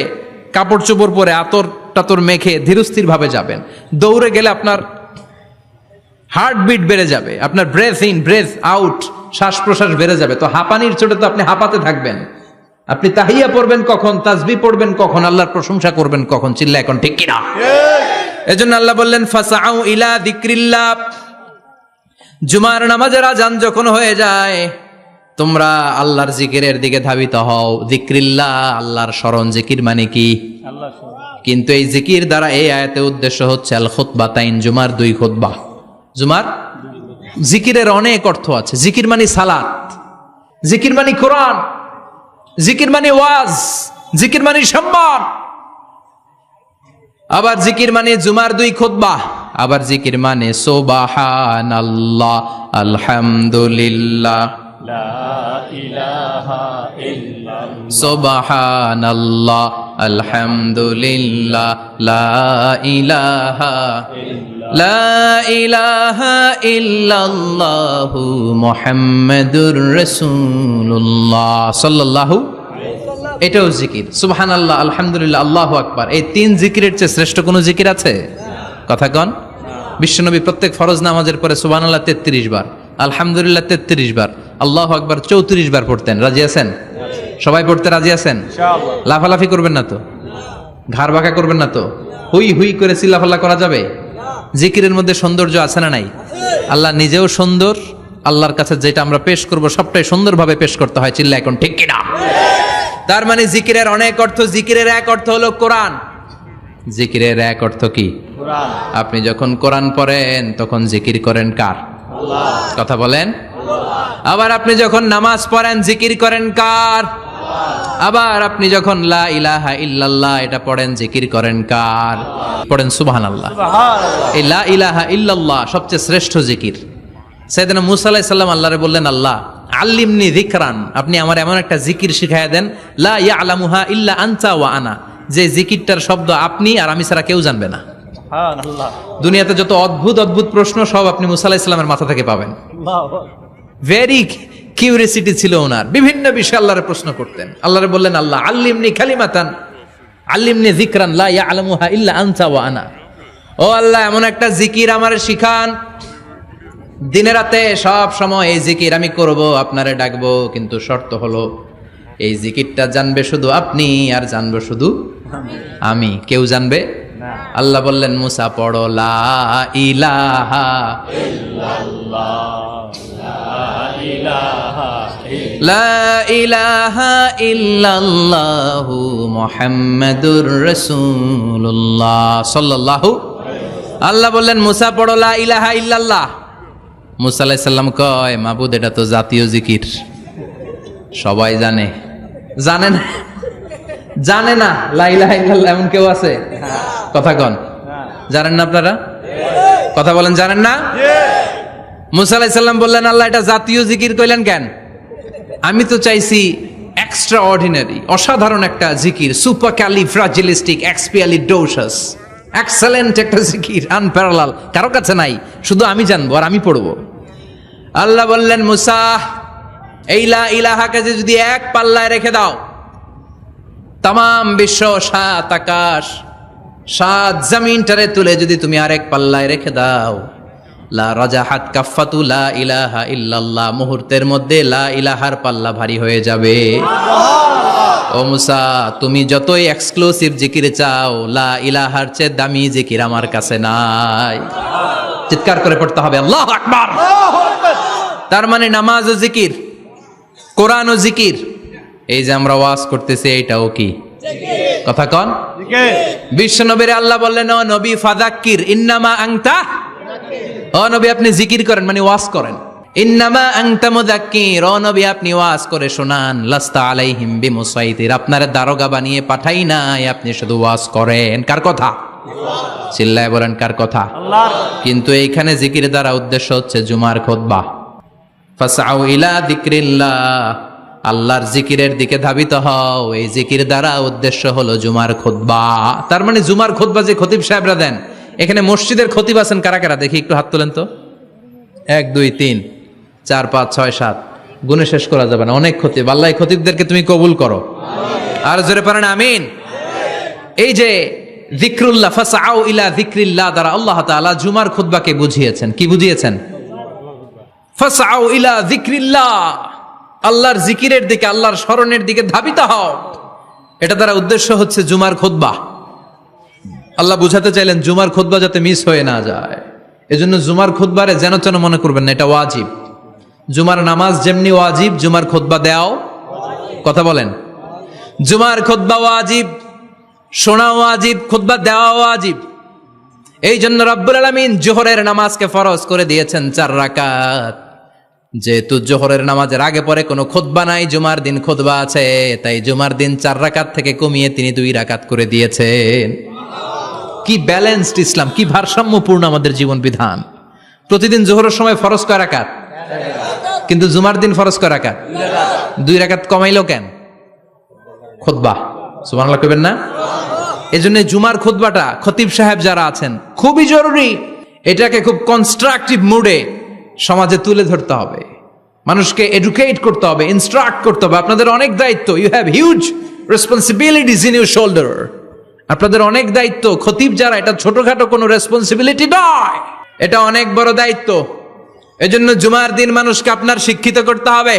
কাপড় চোপড় পরে আতর টাতর মেখে ধীরস্থির ভাবে যাবেন। দৌড়ে গেলে আপনার হার্টবিট বেড়ে যাবে, আপনার ব্রেথ ইন ব্রেথ আউট, শ্বাস প্রশ্বাস বেড়ে যাবে। তো হাঁপানির চোটে তো আপনি হাঁপাতে থাকবেন। আপনি তাহিয়া পড়বেন কখন, তাসবিহ পড়বেন কখন, আল্লাহর প্রশংসা করবেন কখন? চিল্লা এখন ঠিক কিনা? এজন্য আল্লাহ বললেন ফাসআউ ইলা যিকরিল্লাহ, জুমার নামাজের আযান যখন হয়ে যায় তোমরা আল্লাহর জিকিরের দিকে ধাবিত হও। যিকরিল্লাহ, আল্লাহর স্মরণ। জিকির মানে কি? আল্লাহ কিন্তু এই জিকির দ্বারা এই আয়াতে উদ্দেশ্য হচ্ছে আল খুতবাতাইন, জুমার 2 খুতবা। জুমার জিকিরের অনেক অর্থ আছে। জিকির মানে সালাত, জিকির মানে কোরআন, জিকির মানে ওয়াজ, জিকির মানে সম্মান। আবার জিকির মানে জুমার 2 খুতবা। আবার জিকির মানে সুবহানাল্লাহ, আলহামদুলিল্লাহ, লা ইলাহা ইল্লাল্লাহ, সুবহানাল্লাহ, আলহামদুলিল্লাহ, লা ইলাহা ইল্লাল্লাহু মুহাম্মাদুর রাসূলুল্লাহ সাল্লাল্লাহু। এটাও জিকির। সুবহানাল্লাহ, আলহামদুলিল্লাহ, আল্লাহু আকবার। এই 3 জিকিরের চেয়ে শ্রেষ্ঠ কোনো জিকির আছে? কথা কন। বিশ্বনবী প্রত্যেক ফরজ নামাজের পরে সুবহানাল্লাহ 33 বার, আলহামদুলিল্লাহ 33 বার, আল্লাহু আকবার 34 বার পড়তেন। রাজি আছেন? সবাই পড়তে রাজি আছেন? ইনশাআল্লাহ। লাফালাফি করবেন না তো? ঘাড় বাঁকা করবেন না তো? হুই হুই করে চিল্লাফাল্লা করা যাবে? জিকিরের মধ্যে সৌন্দর্য আছে না নাই? আল্লাহ নিজেও সুন্দর। আল্লাহর কাছে যেটা আমরা পেশ করব সবটাই সুন্দরভাবে পেশ করতে হয়। চিল্লা এখন ঠিক কিনা? তার মানে জিকিরের অনেক অর্থ। জিকিরের এক অর্থ হলো কোরআন। জিকিরের এক অর্থ কি? কোরআন। আপনি যখন কোরআন পড়েন তখন জিকির করেন কার? আল্লাহ। কথা বলেন। আবার আপনি যখন নামাজ পড়েন জিকির করেন কার? আবার আপনি যখন লা ইলাহা ইল্লাল্লাহ এটা পড়েন জিকির করেন কার? পড়েন সুবহানাল্লাহ। সুবহানাল্লাহ। এই লা ইলাহা ইল্লাল্লাহ সবচেয়ে শ্রেষ্ঠ জিকির। সাইয়েদনা মুসা আলাইহিস সালাম আল্লাহরে বললেন, আল্লাহ আল্লিমনি যিকরান, আপনি আমার এমন একটা জিকির শিখায়া দেন লা ইয়ালামুহা ইল্লা আনতা ওয়া আনা, যে জিকিরটার শব্দ আপনি আর আমি ছাড়া কেউ জানবে না। সুবহানাল্লাহ। দুনিয়াতে যত অদ্ভুত অদ্ভুত প্রশ্ন সব আপনি মুসা আলাইহিস সালামের মাথা থেকে পাবেন। আল্লাহু ভেরি কিউরিয়াসিটি ছিল ওনার, বিভিন্ন বিষয়ে আল্লাহরে প্রশ্ন করতেন। আল্লাহরে বললেন, আল্লাহ আল্লিমনি কালিমাতান আল্লিমনি যিকরান লা ইয়ালামুহা ইল্লা আনতা ওয়া আনা, ও আল্লাহ এমন একটা জিকির আমারে শিখান, দিনে রাতে সব সময় এই জিকির আমি করব, আপনারে ডাকবো, কিন্তু শর্ত হলো এই জিকিরটা জানবে শুধু আপনি আর জানবো শুধু আমি, কেউ জানবে না। আল্লাহ বললেন, মুসা পড়ো লা ইলাহা লা ইলাহা ইল্লাল্লাহু মুহাম্মাদুর রাসূলুল্লাহ সাল্লাল্লাহু। আল্লাহ বললেন, মুসা পড়ো লা ইলাহা ইল্লাল্লাহ। মুসা আলাইহিস সালাম কয়, মাবুদ এটা তো জাতীয় জিকির, সবাই জানে। জানে না? জানে না লা ইলাহা ইল্লাল্লাহ এমন কেউ আছে? কথা কন। জানেন না আপনারা? কথা বলেন, জানেন না? মুসা আলাইহিস সালাম বললেন, আল্লাহ এটা জাতীয় জিকির কইলেন কেন? আমি তো চাইছি এক্সট্রা অর্ডিনারি, অসাধারণ একটা জিকির, সুপার ক্যালিফ্রাজিলিস্টিক এক্সপিয়ালিডোসাস, এক্সেলেন্ট একটা জিকির, আনপ্যারালাল, কারো কাছে নাই, শুধু আমি জানবো আর আমি পড়বো। আল্লাহ বললেন, মুসা এই লা ইলাহাকে যদি এক পাল্লায় রেখে দাও, তামাম বিশ্ব, 7 আকাশ, 7 জমিনটারে তুলে যদি তুমি আরেক পাল্লায় রেখে দাও, লা রাজাহাত কাফাতু লা ইলাহা ইল্লাল্লাহ, মুহূর্তের মধ্যে লা ইলাহার পাল্লা ভারী হয়ে যাবে। ও মুসা, তুমি যতই এক্সক্লুসিভ জিকির চাও, লা ইলাহার চেয়ে দামি জিকির আমার কাছে নাই। চিৎকার করে পড়তে হবে আল্লাহু আকবার। তার মানে নামাজ ও জিকির, কোরআন ও জিকির, এই যে আমরা ওয়াজ করতেছি এইটাও কি? কথা কন। বিশ্ব নবীর আল্লাহ বললেন, ও নবী ফাযাক্কির ইন্নামা আনতা, ও নবী আপনি জিকির করেন মানে ওয়াজ করেন। ইন্নামা আনতা মুযাক্কির, ও নবী আপনি ওয়াজ করে শোনান। লাস্তা আলাইহিম বিমুসাইতির, আপনারে দারোগা বানিয়ে পাঠাই নাই, আপনি শুধু ওয়াজ করেন। কার কথা? চিল্লায় বলেন কার কথা? আল্লাহর। কিন্তু এইখানে জিকির দ্বারা উদ্দেশ্য হচ্ছে জুমার খুতবা। ফাসআউ ইলা যিকরিল্লাহ, আল্লাহর জিকিরের দিকে ধাবিত হও। এই জিকির দ্বারা উদ্দেশ্য হলো জুমার খুতবা। তার মানে জুমার খুতবা যে খতিব সাহেবরা দেন, এখানে মসজিদের খতিব আছেন কারা কারা? দেখি একটু হাত তোলেন তো। 1 2 3 4 5 6 7, গুণে শেষ করা যাবে না, অনেক খতিব। আল্লাহ এই খতিবদেরকে তুমি কবুল করো। আর জোরে পড়েন আমিন। এই যে যিকরুল্লাহ, ফাসআউ ইলা যিকরিল্লাহ দ্বারা আল্লাহ তাআলা জুমার খুতবাকে বুঝিয়েছেন। কি বুঝিয়েছেন? ফাসআউ ইলা যিকরিল্লাহ, আল্লাহর জিকিরের দিকে, আল্লাহর স্মরণের দিকে ধাবিত হও। এটা দ্বারা উদ্দেশ্য হচ্ছে জুমার খুতবা। আল্লাহ বুঝাতে চাইলেন জুমার খুতবা যাতে মিস হয়ে না যায়, এজন্য জুমার খুতবারে যেন তেন মনে করবেন না, এটা ওয়াজিব। জুমার নামাজ যেমনি ওয়াজিব, জুমার খুতবা দেওয়াও, কথা বলেন, জুমার খুতবা ওয়াজিব, শোনা ওয়াজিব, খুতবা দেওয়া ওয়াজিব। এই জন্য রব্বুল আলামিন জোহরের নামাজকে ফরজ করে দিয়েছেন 4 রাকাত। যেহেতু জোহরের নামাজের আগে পরে কোনো খুতবা নাই, জুমার দিন খুতবা আছে, তাই জুমার দিন 4 রাকাত থেকে কমিয়ে তিনি 2 রাকাত করে দিয়েছেন। কি ব্যালেন্সড ইসলাম, কি ভারসাম্যপূর্ণ আমাদের জীবন বিধান। প্রতিদিন জোহরের সময় ফরজ কয় রাকাত, কিন্তু জুমার দিন ফরজ কয় রাকাত, 2 রাকাত কমাইলো কেন? খুতবা, সুবহানাল্লাহ কইবেন না? এজন্য জুমার খুতবাটা খতিব সাহেব যারা আছেন খুবই জরুরি। এটাকে খুব কনস্ট্রাকটিভ মুডে সমাজে তুলে ধরতে হবে, মানুষকে এডুকেট করতে হবে, ইনস্ট্রাক্ট করতে হবে। আপনাদের অনেক দায়িত্ব, you have huge responsibilities in your shoulder. আপনাদের অনেক দায়িত্ব। খতিব যারা, এটা ছোটখাটো কোনো রেসপন্সিবিলিটি নয়, এটা অনেক বড় দায়িত্ব। এজন্য জুমার দিন মানুষকে আপনার শিক্ষিত করতে হবে।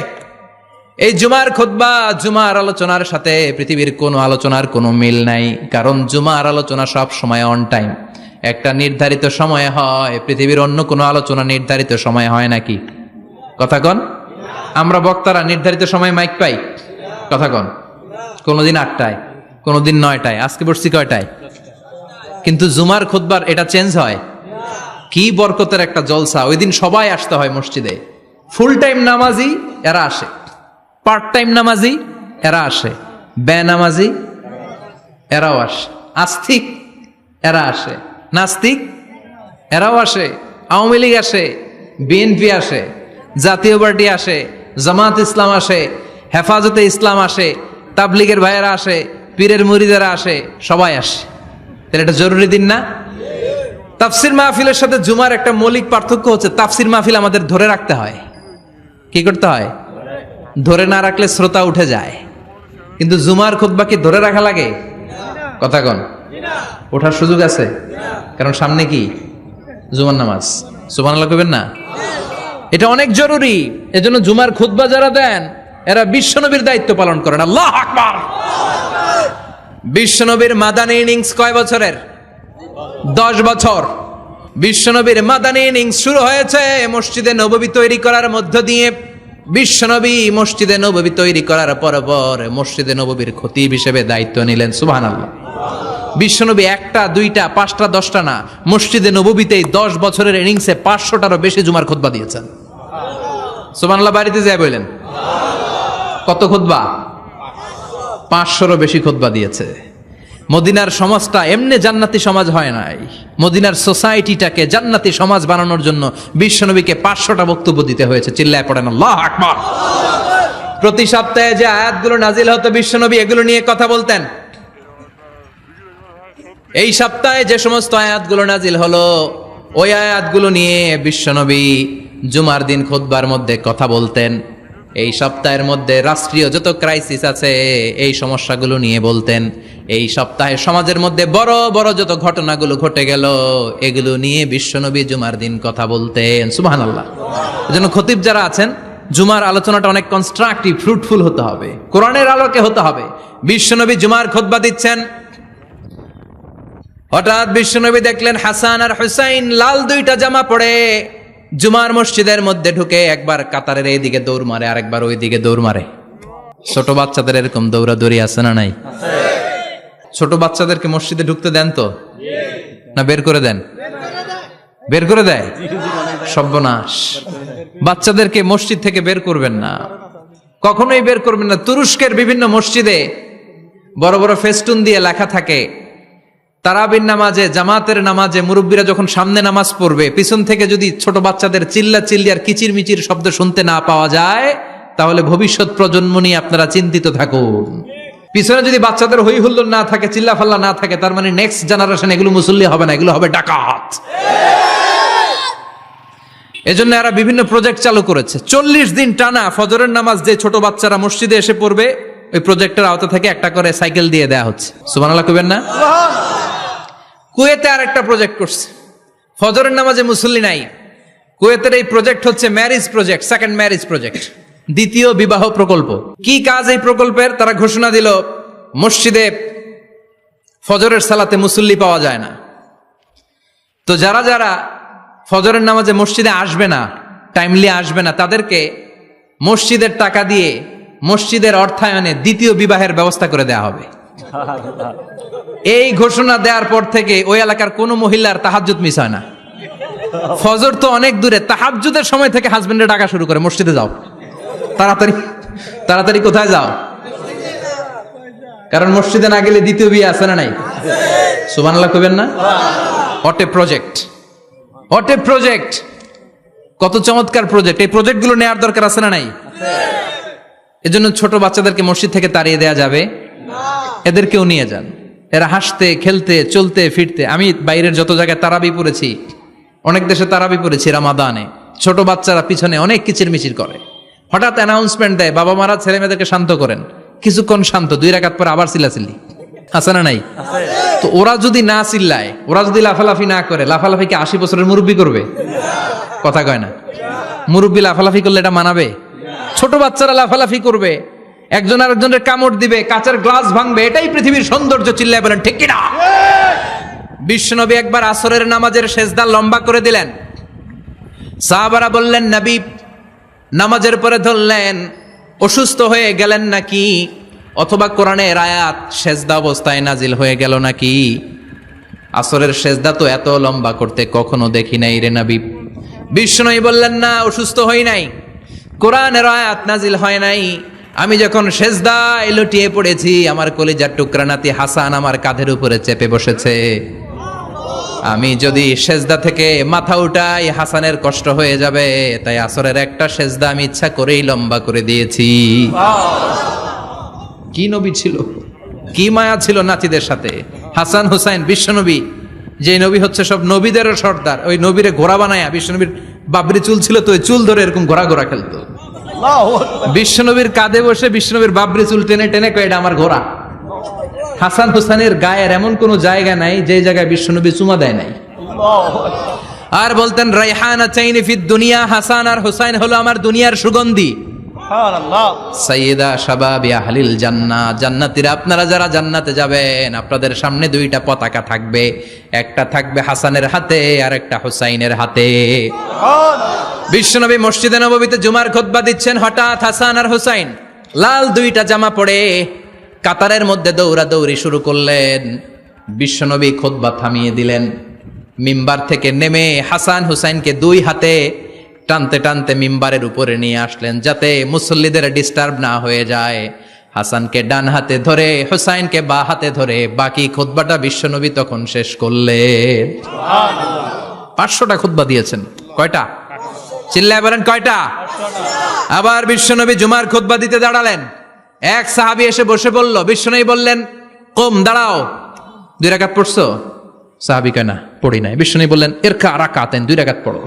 এই জুমার খুতবা, জুমার আলোচনার সাথে পৃথিবীর কোনো আলোচনার কোনো মিল নাই, কারণ জুমার আলোচনা সব সময় অন টাইম, একটা নির্ধারিত সময়ে হয়। পৃথিবীর অন্য কোনো আলোচনা নির্ধারিত সময় হয় নাকি? কথা কন। আমরা বক্তারা নির্ধারিত সময় মাইক পাই? কথা কন। কোনোদিন 8টায়, কোনোদিন 9টায়, আজকে বসছি কয়টায়? কিন্তু জুমার খুতবার এটা চেঞ্জ হয়। কি বরকতের একটা জলসা! ওই দিন সবাই আসতে হয় মসজিদে। ফুল টাইম নামাজি এরা আসে, পার্ট টাইম নামাজি এরা আসে, বেনামাজি এরাও আসে, আস্তিক এরা আসে, নাস্তিক এরাও আসে, আওয়ামী লীগ আসে, বিএনপি আসে, জাতীয় পার্টি আসে, জামাত ইসলাম আসে, হেফাজতে ইসলাম আসে, তাবলিগের ভাইয়েরা আসে, পীরের মুরিদেরা আসে, সবাই আসে। তাহলে এটা জরুরি দিন না? তাফসির মাহফিলের সাথে জুমার একটা মৌলিক পার্থক্য হচ্ছে, তাফসির মাহফিল আমাদের ধরে রাখতে হয়। কি করতে হয়? ধরে না রাখলে শ্রোতা উঠে যায়। কিন্তু জুমার খুতবা কি ধরে রাখা লাগে? কথা কন। ওঠার সুযোগ আছে? কারণ সামনে কি? জুমার নামাজ। সুবহানাল্লাহ কইবেন না? এটা অনেক জরুরি। এজন্য জুমার খুতবা যারা দেন এরা বিশ্বনবীর দায়িত্ব পালন করেন। আল্লাহু আকবার। বিশ্বনবীর মাদানী ইনিংস কয় বছরের? 10 বছর। বিশ্বনবীর মাদানী ইনিংস শুরু হয়েছে মসজিদে নববী তৈরি করার মধ্য দিয়ে। বিশ্বনবী মসজিদে নববী তৈরি করার পর মসজিদে নববীর খতিব হিসেবে দায়িত্ব নিলেন। সুবহানাল্লাহ। বিশ্বনবী 1টা 2টা 5টা 10টা না, মসজিদে নববীতেই 10 বছরের ইনিংসে 500টারও বেশি জুমার খুতবা দিয়েছেন। সুবহানাল্লাহ। বাড়িতে যায় বললেন কত খুতবা? 500রও বেশি খুতবা দিয়েছে। মদিনার সমাজটা এমনি জান্নাতি সমাজ হয় নাই। মদিনার সোসাইটিটাকে জান্নাতি সমাজ বানানোর জন্য বিশ্বনবীকে 500টা বক্তব্য দিতে হয়েছে। চিল্লায় পড়েন আল্লাহু আকবার। প্রতি সপ্তাহে যে আয়াতগুলো নাজিল হতো বিশ্বনবী এগুলো নিয়ে কথা বলতেন। এই সপ্তাহে যে সমস্ত আয়াতগুলো নাজিল হলো ওই আয়াতগুলো নিয়ে বিশ্বনবী জুমার দিন খুতবার মধ্যে কথা বলতেন। এই সপ্তাহের মধ্যে রাষ্ট্রীয় যত ক্রাইসিস আছে এই সমস্যাগুলো নিয়ে বলতেন। এই সপ্তাহে সমাজের মধ্যে বড় বড় যত ঘটনাগুলো ঘটে গেল এগুলো নিয়ে বিশ্বনবী জুমার দিন কথা বলতেন। সুবহানাল্লাহ। এজন্য খতিব যারা আছেন জুমার আলোচনাটা অনেক কনস্ট্রাকটিভ, ফ্রুটফুল হতে হবে, কোরআনের আলোকে হতে হবে। বিশ্বনবী জুমার খুতবা দিচ্ছেন, হঠাৎ বিশ্বনবী দেখলেন হাসান আর হুসাইন লাল 2টা জামা পরে জুমার মসজিদের মধ্যে ঢুকে একবার কাতারের এইদিকে দৌড় মারে, আরেকবার ওই দিকে দৌড় মারে। ছোট বাচ্চাদের এরকম দৌড়াদৌড়ি আছে না নাই? ছোট বাচ্চাদেরকে মসজিদে ঢুকতে দেন তো না বের করে দেন? বের করে দেয়। সর্বনাশ। বাচ্চাদেরকে মসজিদ থেকে বের করবেন না, কখনোই বের করবেন না। তুরস্কের বিভিন্ন মসজিদে বড় বড় ফেস্টুন দিয়ে লেখা থাকে তারাবির নামাজে, জামাতের নামাজে মুরব্বীরা যখন সামনে নামাজ পড়বে পিছন থেকে যদি ছোট বাচ্চাদের চিল্লা চিল্লি আর কিচির মিচির শব্দ শুনতে না পাওয়া যায় তাহলে ভবিষ্যৎ প্রজন্ম নিয়ে আপনারা চিন্তিত থাকুন। পিছনে যদি বাচ্চাদের হই হুল্লোড় না থাকে, চিল্লা ফাল্লা না থাকে, তার মানে নেক্সট জেনারেশন এগুলো মুসল্লি হবে না, এগুলো হবে ডাকাত। এজন্য এরা বিভিন্ন প্রজেক্ট চালু করেছে। 40 দিন টানা ফজরের নামাজ যে ছোট বাচ্চারা মসজিদে এসে পড়বে ওই প্রজেক্টের আওতা থেকে একটা করে সাইকেল দিয়ে দেয়া হচ্ছে। সুবহানাল্লাহ কইবেন না? কুয়েতে আর একটা প্রজেক্ট করছে, ফজরের নামাজে মুসল্লি নাই। কুয়েতের এই প্রজেক্ট হচ্ছে marriage project, second marriage project, দ্বিতীয় বিবাহ প্রকল্প। কি কাজ এই প্রকল্পের? তারা ঘোষণা দিল মসজিদে ফজরের সালাতে মুসল্লি পাওয়া যায় না, তো যারা যারা ফজরের নামাজে মসজিদে আসবে না টাইমলি আসবে না, তাদেরকে মসজিদের টাকা দিয়ে মসজিদের অর্থায়নে দ্বিতীয় বিবাহের ব্যবস্থা করে দেওয়া হবে। এই ঘোষণা দেওয়ার পর থেকে ওই এলাকার কোনো মহিলার তাহাজ্জুদ মিস হয় না। ফজর তো অনেক দূরে, তাহাজ্জুদের সময় থেকে হাজবেন্ডের ডাকা শুরু করে, মসজিদে যাও, তাড়াতাড়ি তাড়াতাড়ি কোথায় যাও, কারণ মসজিদে না গেলে দ্বিতীয় বিয়ে আছে না নাই? সুবহানাল্লাহ কইবেন না? What a project, what a project, কত চমৎকার প্রজেক্ট। এই প্রজেক্টগুলো নেওয়ার দরকার আছে না নাই? এজন্য ছোট বাচ্চাদেরকে মসজিদ থেকে তাড়িয়ে দেওয়া যাবে না, এদেরকেও নিয়ে যান। এরা হাসতে খেলতে চলতে ফিরতে, আমি বাইরের যত জায়গায় তারাবি পড়েছি, অনেক দেশে তারাবি পড়েছি রামাদানে, ছোট বাচ্চারা পিছনে অনেক কিচিরমিচির করে, হঠাৎ অ্যানাউন্সমেন্ট দেয় বাবা মারা ছেলে মেয়েদেরকে শান্ত করেন, কিছুক্ষণ শান্ত, 2 রাকাত পর আবার চিল্লাচিল্লি, আছে না নাই? তো ওরা যদি না চিল্লায়, ওরা যদি লাফালাফি না করে, লাফালাফি কি 80 বছরের মুরব্বি করবে? কথা কয় না। মুরব্বি লাফালাফি করলে এটা মানাবে? ছোট বাচ্চারা লাফালাফি করবে, একজন আরেকজনের কামড় দিবে, কাঁচের গ্লাস ভাঙবে, এটাই পৃথিবীর সৌন্দর্য। চিল্লায় বলেন ঠিক কিনা? বিশ্বনবী একবার আসরের নামাজের সেজদা লম্বা করে দিলেন, সাহাবারা বললেন নবী নামাজের পরে ধরলেন, অসুস্থ হয়ে গেলেন নাকি, অথবা কোরআনের আয়াত সেজদা অবস্থায় নাজিল হয়ে গেল নাকি? আসরের সেজদা তো এত লম্বা করতে কখনো দেখি নাই রে নবী। বিশ্বনবী বললেন না, অসুস্থ হই নাই, কোরআনের আয়াত নাজিল হয় নাই, আমি যখন সেজদায় লুটিয়ে পড়েছি, আমার কলিজার টুকরা নাতি হাসান আমার কাঁধের উপরে চেপে বসেছে, আমি যদি সেজদা থেকে মাথা উঠাই হাসানের কষ্ট হয়ে যাবে, তাই আসরের একটা সেজদা আমি ইচ্ছা করেই লম্বা করে দিয়েছি। কি নবী ছিল, কি মায়া ছিল নাতিদের সাথে। হাসান হুসাইন বিশ্বনবী, যে নবী হচ্ছে সব নবীদেরও সর্দার, ওই নবীরে ঘোড়া বানায়া, বিশ্বনবীর বাবরি চুল ছিল তো, ওই চুল ধরে এরকম ঘোড়া ঘোড়া খেলতো। বিশ্বনবীর কাঁধে বসে বিশ্বনবীর বাবরি চুল টেনে টেনে কয় এটা আমার ঘোড়া। হাসান হুসাইনের গায়ের এমন কোন জায়গা নাই যে জায়গায় বিশ্বনবী চুমা দেয় নাই। আর বলতেন রাইহানা চাইনি ফিদ দুনিয়া, হাসান আর হুসাইন হলো আমার দুনিয়ার সুগন্ধি। সাইয়্যিদা শাবাবি আহলিল জান্নাহ, জান্নাতীরা আপনারা যারা জান্নাতে যাবেন, আপনাদের সামনে 2টা পতাকা থাকবে, একটা থাকবে হাসানের হাতে আর একটা হুসাইনের হাতে। বিশ্বনবী মসজিদে নববীতে জুমার খুতবা দিচ্ছেন, হঠাৎ হাসান আর হুসাইন লাল 2টা জামা পরে কাতারের মধ্যে দৌড়াদৌড়ি শুরু করলেন। বিশ্বনবী খুতবা থামিয়ে দিলেন, মিম্বার থেকে নেমে হাসান হুসাইনকে 2 হাতে টানতে টানতে মিম্বারের উপরে নিয়ে আসলেন, যাতে মুসল্লিদের ডিস্টার্ব না হয়ে যায়। হাসানকে ডান হাতে ধরে, হুসাইনকে বা হাতে ধরে বাকি খুতবাটা বিশ্বনবী তখন শেষ করলেন। 500টা খুতবা দিয়েছেন। কয়টা? চিল্লায় বলেন কয়টা? আবার বিশ্বনবী জুমার খুতবা দিতে দাঁড়ালেন, এক সাহাবী এসে বসে বলল, বিশ্বনবী বললেন কম, দাঁড়াও, 2 রাকাত পড়ছো? সাহাবী কয় না, পড়ি নাই। বিশ্বনবী বললেন ইরকা রাকাতেন, 2 রাকাত পড়ো।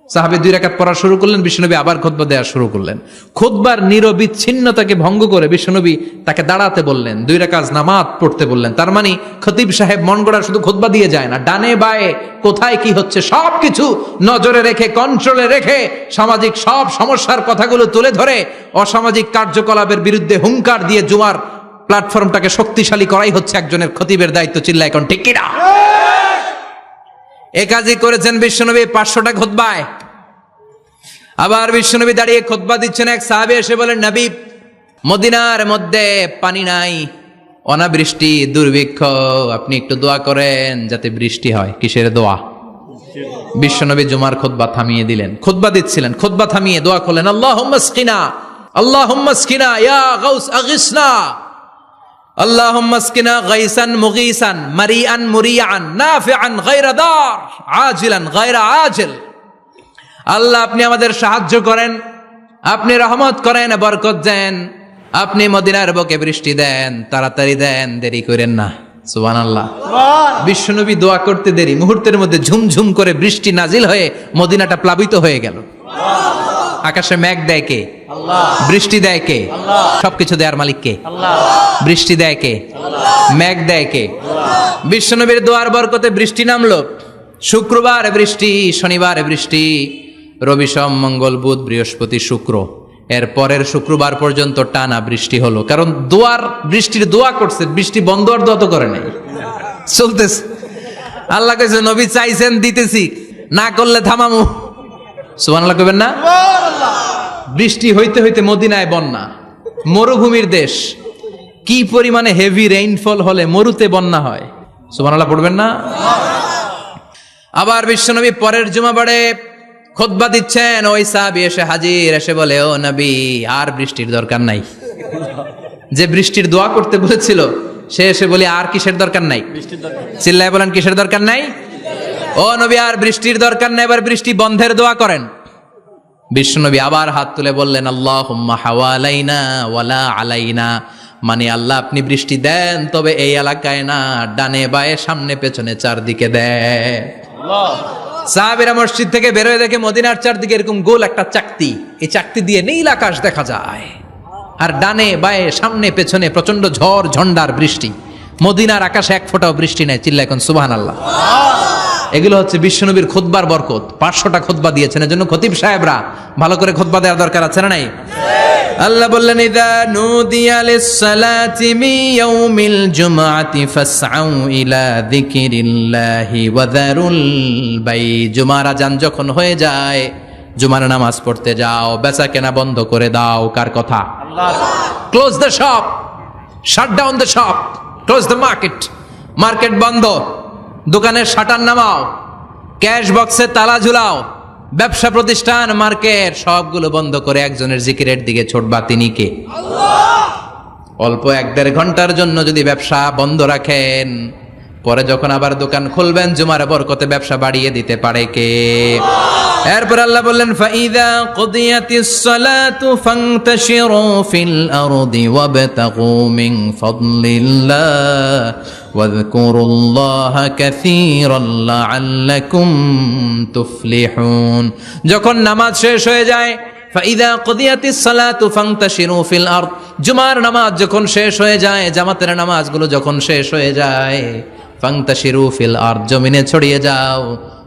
সাহাবী 2 রাকাত পড়া শুরু করলেন, বিশ্বনবী আবার খুতবা দেওয়া শুরু করলেন। খুতবার নিরবিচ্ছিন্নতাকে ভঙ্গ করে বিশ্বনবী তাকে দাঁড়াতে বললেন, 2 রাকাত নামাজ পড়তে বললেন। তার মানে খতিব সাহেব মন গড়া শুধু খুতবা দিয়ে যায় না, ডানে বায়ে কোথায় কি হচ্ছে সবকিছু নজরে রেখে, কন্ট্রোলে রেখে, সামাজিক সব সমস্যার কথাগুলো তুলে ধরে অসামাজিক কার্যকলাপের বিরুদ্ধে হুঙ্কার দিয়ে জুমার প্ল্যাটফর্মটাকে শক্তিশালী করাই হচ্ছে একজনের খতিবের দায়িত্ব। চিল্লায় এখন ঠিক কিনা? এ কাজই করেছেন বিশ্বনবী 500টা খুতবায়। আবার বিশ্বনবী দাঁড়িয়ে খুতবা দিচ্ছেন, এক সাহাবী এসে বলেন, নবী মদিনার মধ্যে পানি নাই, অনাবৃষ্টি, দুর্ভিক্ষ, আপনি একটু দোয়া করেন যাতে বৃষ্টি হয়। কিসের দোয়া? বিশ্বনবী জুমার খুতবা থামিয়ে দিলেন, খুতবা দিচ্ছিলেন, খুতবা থামিয়ে দোয়া করলেন, আল্লাহুম্মা স্কিনা, আল্লাহুম্মা স্কিনা ইয়া গাউস আগিসনা, আল্লাহুম্মা স্কিনা গাইসান মুগীসান মারিআন মুরিআন নাফিআন গায়রা দার আজিলান গায়রা আজিল। আল্লাহ আপনি আমাদের সাহায্য করেন, আপনি রহমত করেন, বরকত দেন, আপনি মদিনার বুকে বৃষ্টি দেন, তাড়াতাড়ি দেন, দেরি করেন না। সুবহানাল্লাহ। বিশ্বনবী দোয়া করতে দেরি, মুহূর্তের মধ্যে ঝুমঝুম করে বৃষ্টি নাজিল হয়ে মদিনাটা প্লাবিত হয়ে গেল। আকাশে মেঘ দেয় কে? আল্লাহ। বৃষ্টি দেয় কে? আল্লাহ। সবকিছু দেয়ার মালিক কে? আল্লাহ। বৃষ্টি দেয় কে? আল্লাহ। মেঘ দেয় কে? আল্লাহ। বিশ্বনবীর দোয়ার বরকতে বৃষ্টি নামলো। শুক্রবার বৃষ্টি, শনিবার বৃষ্টি, রবি সোম মঙ্গল বুধ বৃহস্পতি শুক্র, এর পরের শুক্রবার পর্যন্ত টানা বৃষ্টি হলো। কারণ দোয়ার বৃষ্টির দোয়া করছে, বৃষ্টি বন্ধ আর দোয়া তো করে নাই, চলতেছে। আল্লাহ কইছে নবী চাইছেন দিতেছি, না করলে থামামু। সুবহানাল্লাহ কইবেন না? বৃষ্টি হইতে হইতে মদিনায় বন্যা, মরুভূমির দেশ, কি পরিমাণে হেভি রেইনফল হলে মরুতে বন্যা হয়। সুবহানাল্লাহ পড়বেন না? আবার বিশ্বনবী পরের জুমাবারে খুতবা দিচ্ছেন, ওই সাহাবী এসে হাজির, এসে বলে, ও নবী, আর বৃষ্টির দরকার নাই। যে বৃষ্টির দোয়া করতে বলেছিল সে এসে বলি, আর কিসের দরকার নাই? চিল্লায় বলেন, কিসের দরকার নাই? ও নবী, আর বৃষ্টির দরকার নাই, এবার বৃষ্টি বন্ধের দোয়া করেন। বিশ্বনবী আবার হাত তুলে বললেন, আল্লাহুম্মা হাওয়ালাইনা ওয়ালা আলাইনা, মানে আল্লাহ আপনি বৃষ্টি দেন, তবে এই এলাকায় না, ডানে বায়ে সামনে পেছনে চারদিকে দেন। সাহাবীরা মসজিদ থেকে বের হয়ে দেখে মদিনার চারদিকে এরকম গোল একটা চাকতি, এই চাকতি দিয়ে নীল আকাশ দেখা যায়, আর ডানে বায়ে সামনে পেছনে প্রচন্ড ঝড় ঝন্ডার বৃষ্টি। মদিনার আকাশে এক ফোঁটাও বৃষ্টি নাই। চিল্লা এখন সুবহানাল্লাহ। এগুলো হচ্ছে বিশ্বনবীর খুতবার বরকত। 500টা খুতবা দিয়েছেন, এজন্য খতিব সাহেবরা ভালো করে খুতবা দেওয়ার দরকার আছে না নাই? আল্লাহ বললেন, ইযা নুদিয়া লিস-সালাতি মিন ইয়াউমিল জুমআতি ফাসআউ ইলা যিকিরিল্লাহি ওয়া যারুল বাই। জুমার আযান যখন হয়ে যায়, জুমার নামাজ পড়তে যাও, বেচা কেনা বন্ধ করে দাও। কার কথা? আল্লাহর। Close the shop, shut down the shop, close the market. Market বন্ধ, দোকানের শাটার নামাও, ক্যাশ বক্সে তালা ঝুলাও, ব্যবসা প্রতিষ্ঠান, মার্কেট সবগুলো বন্ধ করে একজনের জিকিরের দিকে ছোটবা। তিনি কে? আল্লাহ। অল্প 1-1.5 ঘন্টার জন্য যদি ব্যবসা বন্ধ রাখেন, পরে যখন আবার দোকান খুলবেন, জুমার বরকতে ব্যবসা বাড়িয়ে দিতে পারে কে? এরপর আল্লাহ বললেন, ফাইযা কুদিয়াতিস সালাতু ফান্তাশিরু ফিল আরদি ওয়াবতাগু মিন ফাদলিল্লাহ ওয়াযকুরুল্লাহা কাসীরান লাআল্লাকুম তুফলিহুন। যখন নামাজ শেষ হয়ে যায়, ফাইযা কুদিয়াতিস সালাতু ফান্তাশিরু ফিল আরদ, জুমার নামাজ যখন শেষ হয়ে যায়, জামাতের নামাজগুলো যখন শেষ হয়ে যায়, ফান্তাশিরু ফিল আরদ, জমিনে ছড়িয়ে যাও,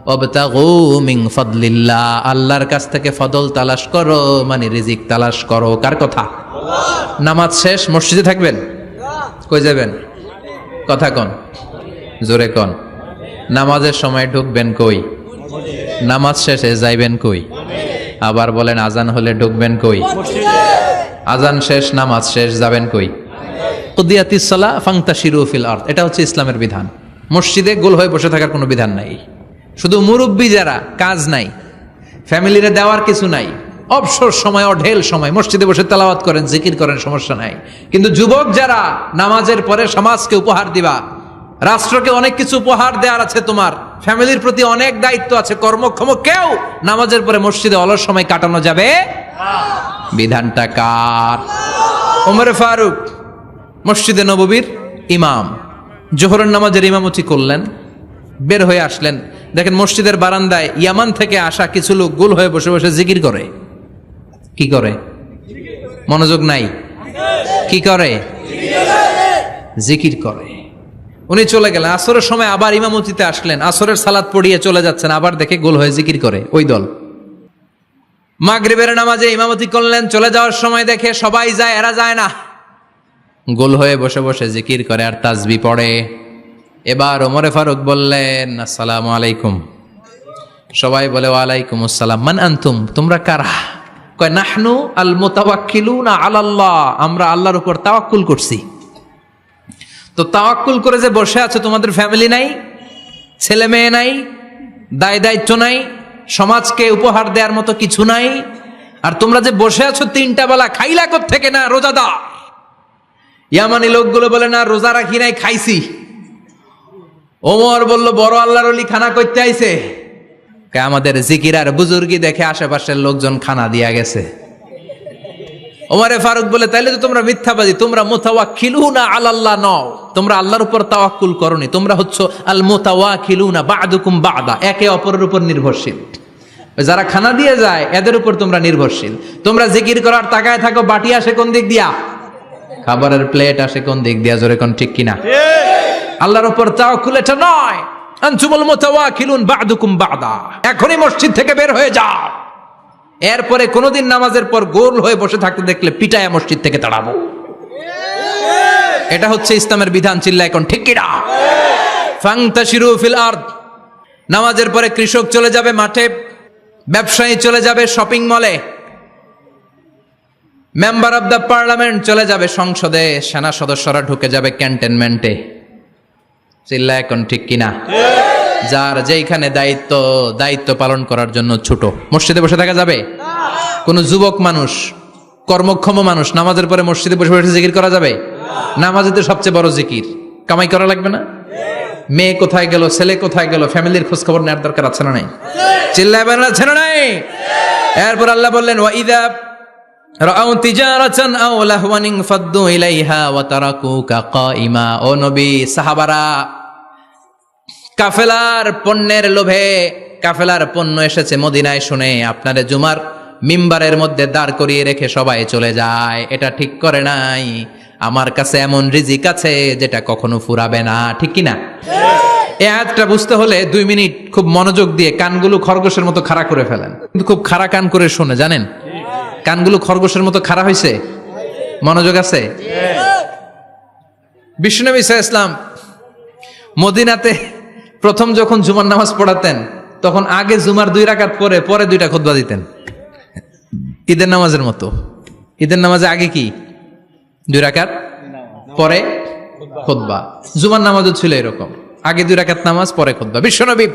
ওয়াবতাগু মিন ফাদলিল্লাহ, আল্লাহর কাছ থেকে ফদল তালাশ করো, মানে রিজিক তালাশ করো। কার কথা? আল্লাহ। নামাজ শেষ মসজিদে থাকবেন? কই যাবেন? কথা কন, জোরে কন। নামাজের সময় ঢুকবেন কই? নামাজ শেষে যাইবেন কই? আবার বলেন, আজান হলে ঢুকবেন কই? আজান শেষ, নামাজ শেষ, যাবেন কই? কুদিয়াতিস সালাহ ফান্তাশিরু ফিল আরদ, এটা হচ্ছে ইসলামের বিধান। মসজিদে গোল হয়ে বসে থাকার কোনো বিধান নাই। শুধু মুরব্বী যারা, কাজ নাই, ফ্যামিলিরে দেওয়ার কিছু নাই, অবসর সময়, অঢেল সময় মসজিদে বসে তেলাওয়াত করেন, জিকির করেন, সমস্যা নাই। কিন্তু যুবক যারা, নামাজের পরে সমাজকে উপহার দিবা, রাষ্ট্রকে অনেক কিছু উপহার দেওয়ার আছে, তোমার ফ্যামিলির প্রতি অনেক দায়িত্ব আছে, কর্মক্ষম কেউ নামাজের পরে মসজিদে অলস সময় কাটানো যাবে? বিধানটা কার? ওমর ফারুক মসজিদে নববীর ইমাম, জোহরের নামাজের ইমামতি করলেন, বের হয়ে আসলেন, দেখেন মসজিদের বারান্দায় ইয়ামান থেকে আসা কিছু লোক গোল হয়ে বসে বসে জিকির করে। কি করে? মনোযোগ নাই। কি করে? জিকির করে। উনি চলে গেলেন, আসরের সময় আবার ইমামতিতে আসলেন, আসরের সালাত পড়িয়ে চলে যাচ্ছেন, আবার দেখে গোল হয়ে জিকির করে ওই দল। মাগরিবের নামাজে ইমামতি করলেন, চলে যাওয়ার সময় দেখে সবাই যায়, এরা যায় না, গোল হয়ে বসে বসে জিকির করে আর তাসবিহ পড়ে। এবার ওমরে ফারুক বললেন, আসসালামু আলাইকুম। সবাই বলে, ওয়ালাইকুম আসসালাম। মান আনতুম, তোমরা কারা? কয়, নাহনু আল মুতাওয়াক্কিলুনা আলাল্লাহ, আমরা আল্লাহর উপর তাওয়াক্কুল করছি। তো তাওয়াক্কুল করে যে বসে আছো, তোমাদের ফ্যামিলি নাই, ছেলে মেয়ে নাই, দায় দায়িত্ব নাই, সমাজকে উপহার দেওয়ার মতো কিছু নাই, আর তোমরা যে বসে আছো 3টা বেলা, খাইলা কোত্থেকে? না রোজাদার। ইয়ামানি লোকগুলো বলে, না রোজা রাখি নাই, খাইছি। ওমর বলল, বড় আল্লাহর ওলি খানা করতে আইছে? আমাদের জিকির আর বুজুর্গি দেখে আশেপাশের লোকজন খানা দিয়া গেছে। ওমরে ফারুক বলে, তাইলে তো তোমরা মিথ্যাবাদী, তোমরা মুতাওয়াক্কিলুনা আলাল্লাহ নও, তোমরা আল্লাহর উপর তাওয়াক্কুল করনি, তোমরা হচ্ছে আল মুতাওয়াক্কিলুনা বা'দুকুম বা'দা, একে অপরের উপর নির্ভরশীল। যারা খানা দিয়ে যায় এদের উপর তোমরা নির্ভরশীল। তোমরা জিকির করার তাকায় থাকো, বাটি আসে কোন দিক দিয়া? খাবারের প্লেট আসে কোন দিক দিয়া? জোরে কোন, ঠিক কিনা? আল্লাহর উপর তাওয়াক্কুল এটা নয়। আনতুমুল মুতাওয়াক্কিলুন বা'দুকুম বা'দা, এখনই মসজিদ থেকে বের হয়ে যাও। এরপরে কোনদিন নামাজের পর গোল হয়ে বসে থাকতে দেখলে পিটায়া মসজিদ থেকে তাড়াবো। এটা হচ্ছে ইসলামের বিধান। চিল্লা এখন, ঠিক কিনা? ফান্তাশিরু ফিল আরদ, নামাজের পরে কৃষক চলে যাবে মাঠে, ব্যবসায়ী চলে যাবে শপিং মলে, মেম্বার অব দ্য পার্লামেন্ট চলে যাবে সংসদে, সেনা সদস্যরা ঢুকে যাবে ক্যান্টনমেন্টে। চিল্লা এখন ঠিক কিনা? যার যেইখানে দায়িত্ব পালন করার জন্য ছোট, মসজিদে বসে থাকা যাবে? কোন যুবক মানুষ, কর্মক্ষম মানুষ নামাজের পরে মসজিদে বসে বসে জিকির করা যাবে? নামাজে তো সবচেয়ে বড় জিকির, কামাই করা লাগবে না? মেয়ে কোথায় গেল, ছেলে কোথায় গেল, ফ্যামিলির খোঁজ খবর নেওয়ার দরকার আছে না নাই? চিল্লায় বলেন আছে না নাই? এরপর আল্লাহ বললেন ওয়াইদা রাআউ তিজারাতান আও লাহওয়ান ফাদ্দু ইলাইহা ওয়া তারাকুকা কাইমা। ও নবী, সাহাবারা কাফেলার পণ্যের লোভে, কাফেলার পণ্য এসেছে মদিনায় শুনে আপনারে জুমার মিম্বারের মধ্যে দাঁড় করিয়ে রেখে সবাই চলে যায়। এটা ঠিক করে নাই। আমার কাছে এমন রিজিক আছে যেটা কখনো ফুরাবে না, ঠিক কিনা? এই আয়াতটা বুঝতে হলে 2 মিনিট খুব মনোযোগ দিয়ে কানগুলো খরগোশের মতো খাড়া করে ফেলেন, কিন্তু খুব খাড়া কান করে শুনে, জানেন কানগুলো খরগোশের মতো খাড়া হয়েছে? মনোযোগ আছে? বিশ্বনবী সাল্লাল্লাহু আলাইহি ওয়াসাল্লাম মদিনাতে প্রথম যখন জুমার নামাজ পড়াতেন, তখন আগে জুমার 2 রাকাত পরে 2টা খুতবা দিতেন, ঈদের নামাজের মতো। ঈদের নামাজে আগে কি 2 রাকাত, পরে খুতবা। জুমার নামাজও ছিল এরকম, আগে 2 রাকাত নামাজ, পরে খুতবা। বিশ্বনবী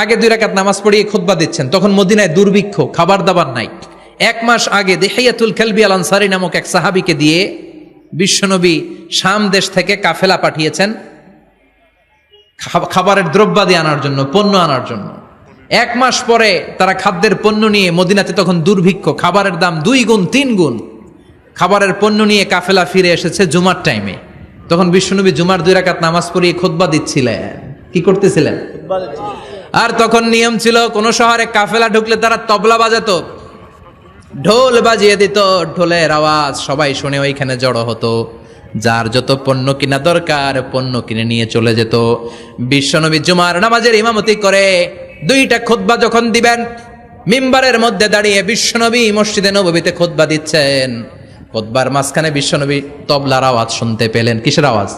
আগে 2 রাকাত নামাজ পড়িয়ে খুতবা দিচ্ছেন, তখন মদিনায় দুর্ভিক্ষ, খাবার দাবার নাই। 1 মাস আগে দিহিয়াতুল কালবি আল আনসারী নামক এক সাহাবীকে দিয়ে বিশ্বনবী শাম দেশ থেকে কাফেলা পাঠিয়েছেন খাবারের দ্রব্যাদি আনার জন্য, পণ্য আনার জন্য। 1 মাস পরে তারা খাদ্যের পণ্য নিয়ে, মদিনাতে তখন দুর্ভিক্ষ, খাবারের দাম 2 গুণ 3 গুণ, খাবারের পণ্য নিয়ে কাফেলা ফিরে এসেছে জুমার টাইমে। তখন বিশ্বনবী জুমার 2 রাকাত নামাজ পড়িয়ে খুতবা দিচ্ছিলেন। কি করতেছিলেন? আর তখন নিয়ম ছিল, কোন শহরে কাফেলা ঢুকলে তারা তবলা বাজাতো, ঢোল বাজিয়ে দিত, ঢোলের আওয়াজ সবাই শুনে ওইখানে জড়ো হতো। যার যত পণ্য কিনা দরকার পণ্য কিনে নিয়ে চলে যেত। বিশ্বনবী জুমার নামাজের ইমামতি করে 2টা খুতবা যখন দিবেন, মিম্বারের মধ্যে দাঁড়িয়ে বিশ্বনবী মসজিদে নববীতে খুতবা দিচ্ছেন। খুতবার মাঝখানে বিশ্বনবী তবলার আওয়াজ শুনতে পেলেন। কিসের আওয়াজ?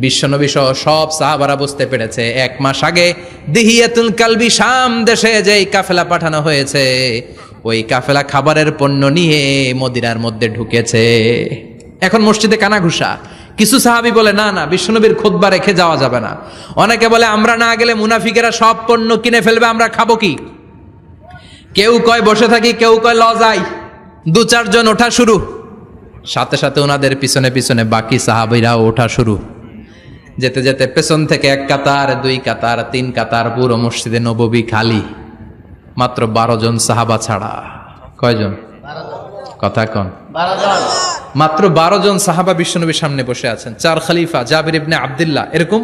বিশ্বনবী সহ সব সাহাবারা বুঝতে পেরেছে 1 মাস আগে দিহিয়াতুল কালবি শাম দেশে যেই কাফেলা পাঠানো হয়েছে, ওই কাফেলা খাবারের পণ্য নিয়ে মদিনার মধ্যে ঢুকেছে। এখন মসজিদে কানাঘুষা। কিছু সাহাবী বলে না না, বিশ্বনবীর খুতবা রেখে যাওয়া যাবে না। অনেকে বলে আমরা না গেলে মুনাফিকেরা সব পণ্য কিনে ফেলবে, আমরা খাবো কি? কেউ কয় বসে থাকি, কেউ কয় ল যাই। 2-4 জন ওঠা শুরু, সাথে সাথে ওনাদের পিছনে পিছনে বাকি সাহাবীরাও ওঠা শুরু। যেতে যেতে পেছন থেকে 1 কাতার, 2 কাতার, 3 কাতার, পুরো মসজিদে নববী খালি, মাত্র 12 জন সাহাবা ছাড়া। কয়জন? কথা কন। 12 জন। মাত্র 12 জন সাহাবা বিশ্বনবীর সামনে বসে আছেন। 4 খলিফা, জাবির ইবনে আব্দুল্লাহ, এরকম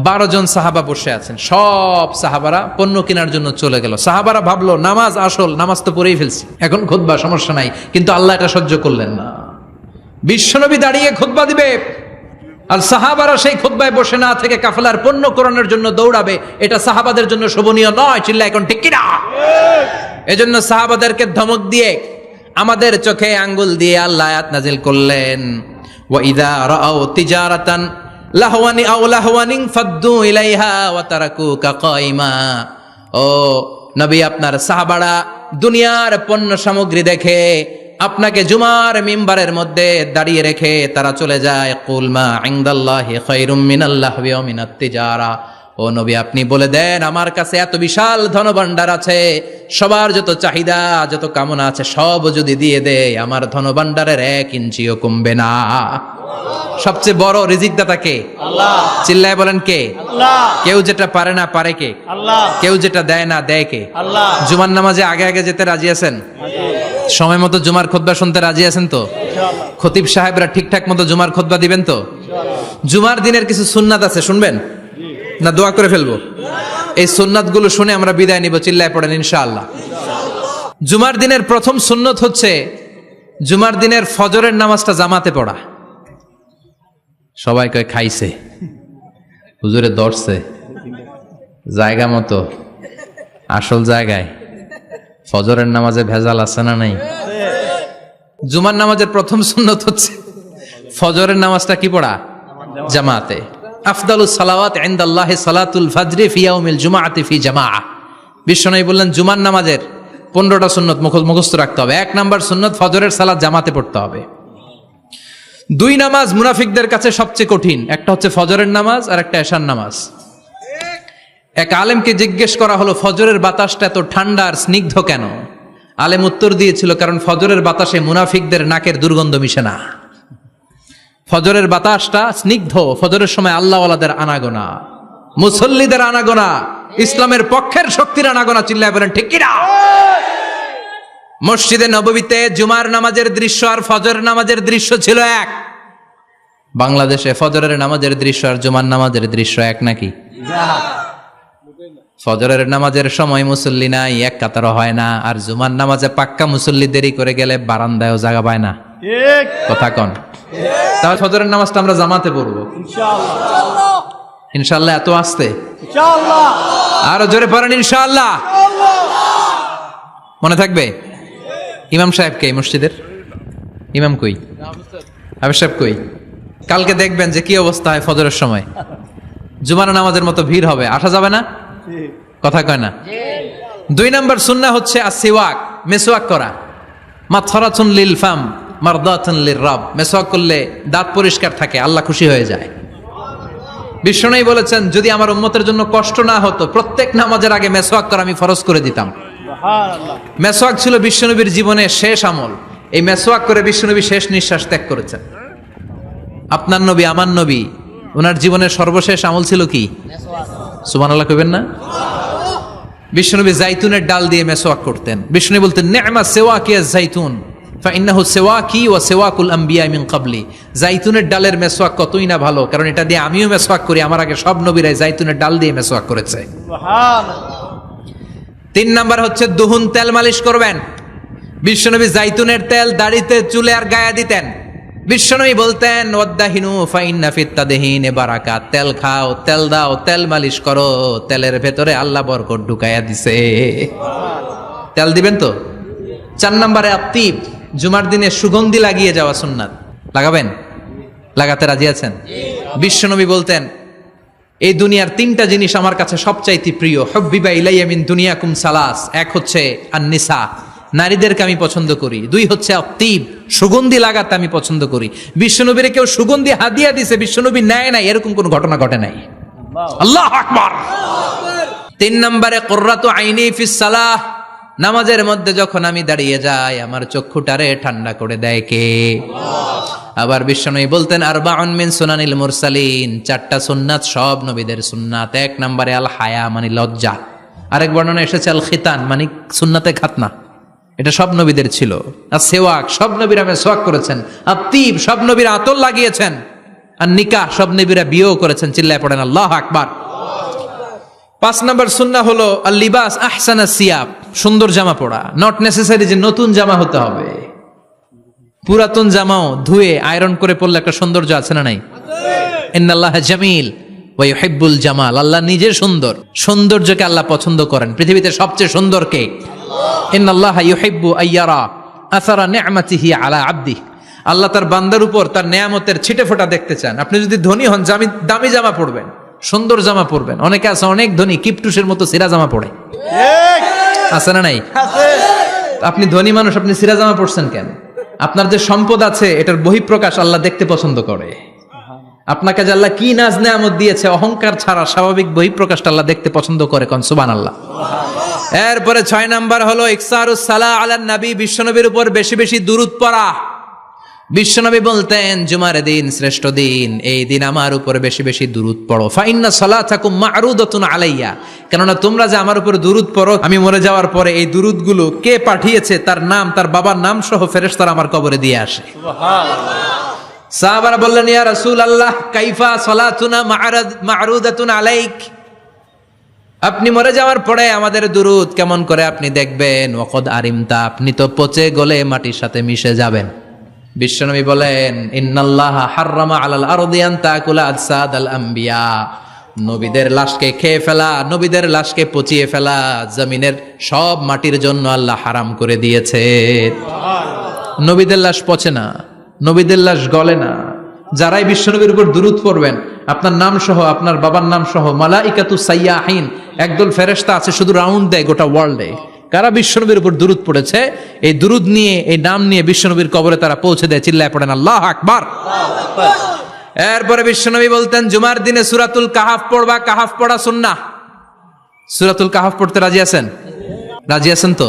12 জন সাহাবা বসে আছেন। সব সাহাবারা পণ্য কেনার জন্য চলে গেল। সাহাবারা ভাবলো নামাজ আসল, নামাজ তো পড়েই ফেলছি, এখন খুতবা সমস্যা নাই। কিন্তু আল্লাহ এটা সহ্য করলেন না। বিশ্বনবী দাঁড়িয়ে খুতবা দিবে, আর সাহাবারা সেই খুতবায় বসে না থেকে কাফেলার পণ্য কোরআনের জন্য দৌড়াবে। এটা সাহাবাদের জন্য শোভনীয় নয়। চিল্লা এখন ঠিক কিনা? এজন্য সাহাবাদেরকে ধমক দিয়ে, আমাদের চোখে আঙ্গুল দিয়ে আল্লাহ আয়াত নাজিল করলেন, ওয়া ইযা রাআউ তিজারাতান লাহওয়ানি আও লাহওয়ানিন ফাদ্দু ইলাইহা ওয়া তারাকুকা কাইমা। ও নবী, আপনার সাহাবারা দুনিয়ার পণ্য সামগ্রী দেখে আপনাকে জুমার মিম্বারের মধ্যে দাঁড়িয়ে রেখে তারা চলে যায়। কুল মা ইনদাল্লাহি খায়রুম মিনাল লাহওয়ি ওয়া মিনাত তিজারা। ও নবী, আপনি বলে দেন আমার কাছে এত বিশাল ধনভাণ্ডার আছে, সবার যত চাহিদা যত কামনা আছে সব যদি দিয়ে দেয়, আমার ধনভাণ্ডারের 1 ইঞ্চিও কমবে না। সবচেয়ে বড় রিজিকদাতা কে? আল্লাহ। চিল্লায় বলেন কে? আল্লাহ। কেউ যেটা পারে না পারে কে? আল্লাহ। কেউ যেটা দেয় না দেয় কে? আল্লাহ। জুমার নামাজে আগে আগে যেতে রাজি আছেন? সময় মতো জুমার খুতবা শুনতে রাজি আছেন তো? ইনশাআল্লাহ। খতিব সাহেবরা ঠিকঠাক মতো জুমার খুতবা দিবেন তো? জুমার দিনের কিছু সুন্নাত আছে, শুনবেন না দোয়া করে ফেলবো? এই সুন্নাতগুলো শুনে আমরা বিদায় নিব। চিল্লায় পড়েন ইনশাআল্লাহ। জুমার দিনের প্রথম সুন্নত হচ্ছে জুমার দিনের ফজরের নামাজটা জামাতে পড়া। সবাই কয় খাইছে, হুজুরে ধরছে জায়গা মতো, আসল জায়গায়। ফজরের নামাজে ভেজাল আছে না নাই? জুমার নামাজের প্রথম সুন্নত হচ্ছে ফজরের নামাজটা কি পড়া? জামাতে। আফদালুস সালাওয়াত ইনদাল্লাহি সালাতুল ফাজরি ফি ইয়াউমিল জুমআতি ফি জামাআহ। বিশ্বনবী বললেন জুমার নামাজের 15টা সুন্নত মুখস্থ রাখতে হবে। 1 নাম্বার সুন্নত ফজরের সালাত জামাতে পড়তে হবে। 2 নামাজ মুনাফিকদের কাছে সবচেয়ে কঠিন, একটা হচ্ছে ফজরের নামাজ আর একটা এশার নামাজ। এক আলেমকে জিজ্ঞেস করা হলো ফজরের বাতাসটা এত ঠান্ডা আর স্নিগ্ধ কেন? আলেম উত্তর দিয়েছিল কারণ ফজরের বাতাসে মুনাফিকদের নাকের দুর্গন্ধ মিশে না। ফজরের বাতাসটা স্নিগ্ধ, ফজরের সময় আল্লাহওয়ালাদের আনাগোনা, মুসল্লিদের আনাগোনা, ইসলামের পক্ষের শক্তির আনাগোনা। চিল্লায় বলেন ঠিক কিনা? মসজিদে নববীতে জুমার নামাজের দৃশ্য আর ফজরের নামাজের দৃশ্য ছিল এক। বাংলাদেশে ফজরের নামাজের দৃশ্য আর জুমার নামাজের দৃশ্য এক নাকি? ফজরের নামাজের সময় মুসল্লি নাই, এক কাতারও হয় না, আর জুমার নামাজে পাক্কা মুসল্লি দেরি করে গেলে বারান্দায়ও জায়গা পায় না। ঠিক কথা কন। তাহলে ফজরের নামাজটা আমরা জামাতে পড়বো ইনশাআল্লাহ ইনশাআল্লাহ। এত আসতে ইনশাআল্লাহ আরো জোরে পড়েন ইনশাআল্লাহ। মনে থাকবে? ইমাম সাহেব কে মসজিদের? ইমাম কই? হাফেজ সাহেব কই? কালকে দেখবেন যে কি অবস্থা হয় ফজরের সময়। জুমার নামাজের মতো ভিড় হবে, আসা যাবে না। ঠিক কথা কয় না। 2 নাম্বার সুন্নাহ হচ্ছে আসিওয়াক, মেসওয়াক করা। মাথরাতুন লিল ফাম মারদাতুন লির রব। মেসওয়াক করলে দাঁত পরিষ্কার থাকে, আল্লাহ খুশি হয়ে যায়। বিশ্বনবী বলেছেন যদি আমার উম্মতের জন্য কষ্ট না হতো প্রত্যেক নামাজের আগে মেসওয়াক করা আমি ফরজ করে দিতাম। সুবহানাল্লাহ মেসওয়াক ছিল বিশ্বনবীর জীবনের শেষ আমল। এই মেসওয়াক করে বিশ্বনবী শেষ নিঃশ্বাস ত্যাগ করেছেন। আপনার নবী আমার নবী ওনার জীবনের সর্বশেষ আমল ছিল কি? সুবহানাল্লাহ কইবেন না? বিশ্বনবী জাইতুনের ডাল দিয়ে মেসওয়াক করতেন। বিশ্বনবী বলতেন নি'মা সিওয়াকিয়া জাইতুন ফাইন্নাহু সিওয়াকি ওয়া সিওয়াকুল আম্বিয়া মিন ক্বাবলি। জাইতুনের ডালের মেসওয়াক কতই না ভালো, কারণ এটা দিয়ে আমিও মেসওয়াক করি, আমার আগে সব নবীরাই জাইতুনের ডাল দিয়ে মেসওয়াক করেছে। সুবহানাল্লাহ 3 নাম্বার হচ্ছে দুহুন, তেল মালিশ করবেন। বিশ্বনবী জাইতুনের তেল দাড়িতে চুলে আর গায়ে দিতেন। বিশ্বনবী বলতেন ওয়াদ্দাহিনু ফাইন্না ফিত তাদহিনে বারাকাত। তেল খাও, তেল দাও, তেল মালিশ করো, তেলের ভেতরে আল্লাহ বরকত ঢুকাইয়া দিছে। তেল দিবেন তো। 4 নম্বরে আত্তিব, জুমার দিনে সুগন্ধি লাগিয়ে যাওয়া সুন্নাত। লাগাবেন? লাগাতে রাজি আছেন? বিশ্বনবী বলতেন এই দুনিয়ার 3টা জিনিস আমার কাছে সবচাইতে প্রিয়। হুব্বিবা ইলাইয়া মিন দুনিয়াকুম সালাস। 1 হচ্ছে আন-নিসা, নারীদেরকে আমি পছন্দ করি। 2 হচ্ছে আত্তিব, সুগন্ধি লাগাতে আমি পছন্দ করি। বিশ্বনবীর কেউ সুগন্ধি হাদিয়া দিছে, বিশ্বনবী নেয় নাই, এরকম কোন ঘটনা ঘটে নাই। আল্লাহু আকবার। 3 নম্বরে কুররাতু আইনি ফিস সালাহ। নামাজের মধ্যে যখন আমি দাঁড়িয়ে যাই আমার চক্ষুটারে ঠান্ডা করে দেয় কে? আবার বিশ্বনবী বলতেন আরবাউন মিন সুনানিল মুরসালিন। 4টা সুন্নাত সব নবীদের সুন্নাত। 1 নম্বরে আল হায়া মানে লজ্জা। আরেক বর্ণনা এসেছে আল খিতান মানে সুন্নাতে খাতনা, এটা সব নবীদের ছিল। আর সেওয়াক, সব নবীরা মেসওয়াক করেছেন। আত্তিব, সব নবীরা আতর লাগিয়েছেন। আর নিকাহ, সব নবীরা বিয়েও করেছেন। চিল্লায় পড়েন আল্লাহু আকবার। 5 নম্বর সুন্নাহ হলো আল লিবাস আহসানা সিয়াব, সুন্দর জামা পরা। নট নেসেসারি যে নতুন জামা হতে হবে, পুরাতন জামাও ধুয়ে আয়রন করে পরলে একটা সৌন্দর্য আছে না নাই? ইন্নাল্লাহা জামিল ওয়া ইউহিব্বুল জামাল। আল্লাহ নিজে সুন্দর, সৌন্দর্যকে আল্লাহ পছন্দ করেন। পৃথিবীতে সবচেয়ে সুন্দর কে? ইন্নাল্লাহা ইউহিব্বু আইয়ারা আসারা নি'মাতিহি আলা আবদিহি। আল্লাহ তার বান্দার উপর তার নেয়ামতের ছিটেফোঁটা দেখতে চান। আপনি যদি ধনী হন দামি জামা পরবেন, সুন্দর জামা পরবেন। অনেকে আছে অনেক ধনী কিপটুসের মতো সিরা জামা পরে, ঠিক আছে না নাই? আছে আপনি ধনী মানুষ, আপনি সিরা জামা পরছেন কেন? আপনার যে সম্পদ আছে এটার বহিঃপ্রকাশ আল্লাহ দেখতে পছন্দ করে। আপনাকে যে আল্লাহ কি নাজ নেয়ামত দিয়েছে, অহংকার ছাড়া স্বাভাবিক বহিঃপ্রকাশটা আল্লাহ দেখতে পছন্দ করে। কোন সুবহানাল্লাহ। এরপরে 6 নাম্বার হলো ইকসারুস সালাহ আলান নবী, বিশ্বনবীর উপর বেশি বেশি দুরূদ পড়া। বিশ্বনবী বলতেন জুমার দিন শ্রেষ্ঠ দিন, এই দিন আমার উপর বেশি বেশি দুরূদ পড়ো। ফাইন্না সালাতাকুম মা'রুদাতুন আলাইয়া, কেননা তোমরা যে আমার উপর দুরূদ পড়ো, আমি মরে যাওয়ার পরে এই দুরূদগুলো কে পাঠিয়েছে তার নাম, তার বাবার নাম সহ ফেরেশতারা আমার কবরে দিয়ে আসে। সুবহানাল্লাহ সাহাবারা বললেন ইয়া রাসূলুল্লাহ কাইফা সালাতুনা মা'রুদাতুন আলাইক, আপনি মরে যাওয়ার পরে আমাদের দুরূদ কেমন করে আপনি দেখবেন? ওয়াকাদ আরিমতা, আপনি তো পচে গলে মাটির সাথে মিশে যাবেন। বিশ্বনবী বলেন ইন্নাল্লাহা হাররামা আলাল আরদি আন তাকুলা আজসাদাল আম্বিয়া, নবীদের লাশকে খেয়ে ফেলা, নবীদের লাশকে পচিয়ে ফেলা জমিনের সব মাটির জন্য আল্লাহ হারাম করে দিয়েছে। নবীদের লাশ পচে না, নবীদের লাশ গলে না। যারাই বিশ্বনবীর উপর দুরূদ পড়বেন আপনার নাম সহ, আপনার বাবার নাম সহ, মালাইকাতু সাইয়াহিন একদল ফেরেশতা আছে শুধু রাউন্ড দেয় গোটা ওয়ার্ল্ডে, কারা বিশ্বনবীর উপর দুরূদ পড়েছে, এই দুরূদ নিয়ে, এই নাম নিয়ে বিশ্বনবীর কবরে তারা পৌঁছে দেয়। চিল্লায় পড়েন আল্লাহু আকবার। এরপরে বিশ্বনবী বলতেন জুমার দিনে সূরাতুল কাহাফ পড়বা, কাহাফ পড়া সুন্নাহ। সূরাতুল কাহাফ পড়তে রাজি আছেন? রাজি আছেন তো?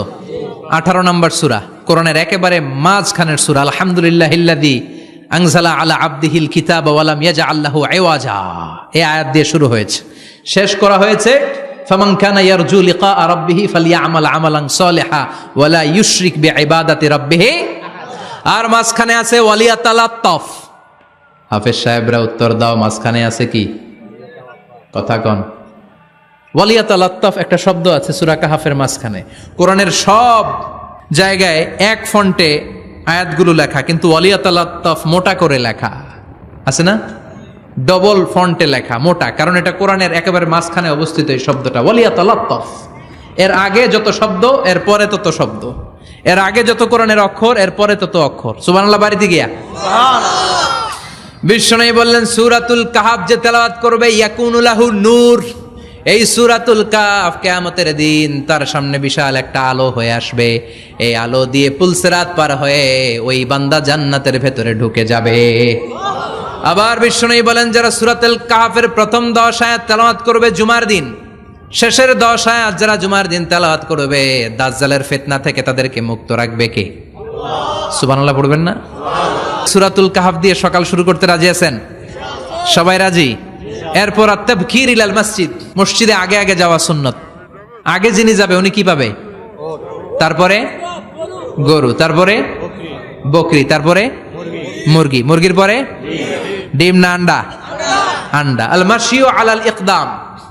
18 নম্বর সূরা, কোরআনের একেবারে মাঝখানের সূরা। আলহামদুলিল্লাহিল্লাযী আনজালা আলা আবদিহিল কিতাবা ওয়া লাম ইয়াজআল লাহু ইওয়াজা, এই আয়াত দিয়ে শুরু হয়েছে, শেষ করা হয়েছে ফামান কানা ইয়ারজু লিকা রাব্বিহি ফালইআমাল আমালান সালিহা ওয়া লা ইউশরিক বিইবাদাতি রাব্বিহি। আর মাঝখানে আছে ওয়ালিয়াতালাত্তাফ। হাফেজ সাহেবরা উত্তর দাও, মাঝখানে আছে কি? কথা কন। ওয়ালিয়াতালাত্তাফ একটা শব্দ আছে সূরা কাহাফের মাঝখানে। কোরআনের সব জায়গায় এক ফন্টে আয়াতগুলো লেখা, কিন্তু ওয়ালিয়াতালাত্তাফ মোটা করে লেখা আছে না, ডবল ফন্টে লেখা, মোটা, কারণ এটা কোরআনের একেবারে মাঝখানে অবস্থিত এই শব্দটা ওয়ালিয়াতালাত্তাফ। এর আগে যত শব্দ এর পরে তত শব্দ, এর আগে যত কোরআনের অক্ষর এর পরে তত অক্ষর। সুবহানাল্লাহ বাড়িতে গিয়া বিশ্বনবী বললেন সূরাতুল কাহাফ যে তেলাওয়াত করবে ইয়াকুনু লাহু নূর, এই সূরাতুল কাহাফ কিয়ামতের দিন তার সামনে বিশাল একটা আলো হয়ে আসবে, এই আলো দিয়ে পুলসিরাত পার হয়ে ওই বান্দা জান্নাতের ভেতরে ঢুকে যাবে। আবার বিশ্বনবী বলেন যারা সূরাতুল কাহাফের প্রথম 10 আয়াত তেলাওয়াত করবে জুমার দিন, শেষের 10 আয়াত যারা জুমার দিন তেলাওয়াত করবে, দাজ্জালের ফিতনা থেকে তাদেরকে মুক্ত রাখবে কে? সুবহানাল্লাহ পড়বেন না? সূরাতুল কাহাফ দিয়ে সকাল শুরু করতে রাজি আছেন? সবাই রাজি? এরপর আত-তাবকির ইলাল মসজিদ, মসজিদে আগে আগে যাওয়া সুন্নত। আগে যিনি যাবে উনি কি পাবে? তারপরে গরু, তারপরে বকরি, তারপরে মুরগি, মুরগির পরে ডিম না আন্ডা? আন্ডা। আল মাশিউ আলাল ইকদাম,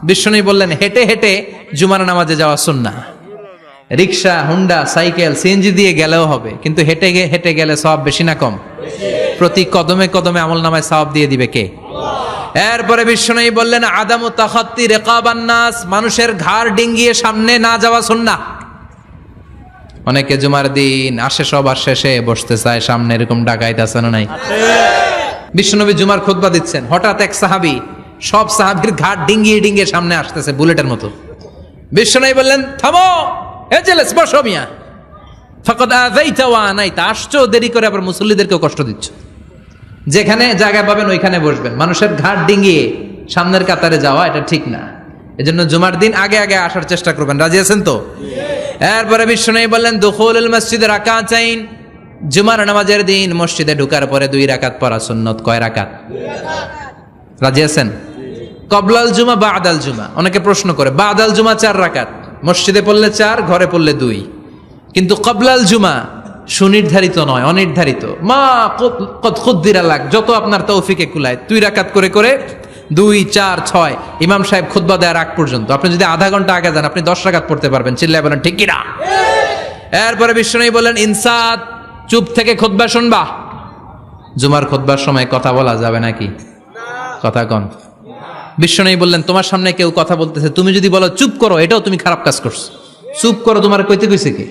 বিশ্বনবী বললেন হেঁটে হেঁটে জুমার নামাজে যাওয়া সুন্নাহ। রিকশা, হুন্ডা, সাইকেল, সিএনজি দিয়ে গেলেও হবে, কিন্তু হেঁটে হেঁটে গেলে সওয়াব বেশি না কম? প্রতি কদমে কদমে আমলনামায় সওয়াব দিয়ে দিবে কে? এরপরে বিশ্বনবী বললেন আদামু তাখাত্তি রিকাবান নাস, মানুষের ঘাড় ডিঙ্গিয়ে সামনে না যাওয়া সুন্নাহ। অনেকে জুমার দিন আসে সবার শেষে বসতে চায় সামনে, এরকম ডাকাইত আছে না নাই? বিশ্বনবী জুমার খুতবা দিচ্ছেন, হঠাৎ এক সাহাবী সব সাহাবীর ঘাড় ডিঙ্গিয়ে ডিঙ্গিয়ে সামনে আসতেছে বুলেটের মতো। বিশ্বনবী বললেন থামো, এজেলেস বসো মিয়া, ফাকাদ আযাইতা ওয়া আনাইতা, আসছো দেরি করে আবার মুসল্লিদেরকেও কষ্ট দিচ্ছ। যেখানে জায়গা পাবেন ওইখানে বসবেন, মানুষের ঘাড় ডিঙ্গিয়ে সামনের কাতারে যাওয়া এটা ঠিক না। এজন্য জুমার দিন আগে আগে আসার চেষ্টা করবেন। রাজি আছেন তো? এরপরে বিশ্বনবী বললেন দুখুলুল মসজিদে রাকাতাইন, জুমার নামাজের দিন মসজিদে ঢোকার পরে 2 রাকাত পড়া সুন্নত। কয় রাকাত? রাজি আছেন? কবলাল জুমা বাদাল জুমা। অনেকে প্রশ্ন করে বাদাল জুমা 4 রাকাত, মসজিদে পড়লে 4, ঘরে পড়লে 2, কিন্তু কবলাল জুমা সুনির্ধারিত নয়, অনির্ধারিত। মা কদ খুদ্দিরা লাক, যত আপনার তৌফিকে কুলায় 2 রাকাত করে করে 2, 4, 6 ইমাম সাহেব খুতবা দেওয়ার আগ পর্যন্ত আপনি যদি আধা ঘন্টা আগে যান আপনি 10 রাকাত পড়তে পারবেন। চিল্লায় বলেন ঠিক কি না? এরপরে বিশ্বনবী বলেন ইনসাত, চুপ থেকে খুতবা শুনবা। জুমার খুতবার সময় কথা বলা যাবে নাকি? কথা কন। বিশ্বনবী বললেন তোমার সামনে কেউ কথা বলতেছে, তুমি যদি বলো চুপ করো, এটাও তুমি খারাপ কাজ করছো। চুপ করো তোমার কইতে কইছে কি?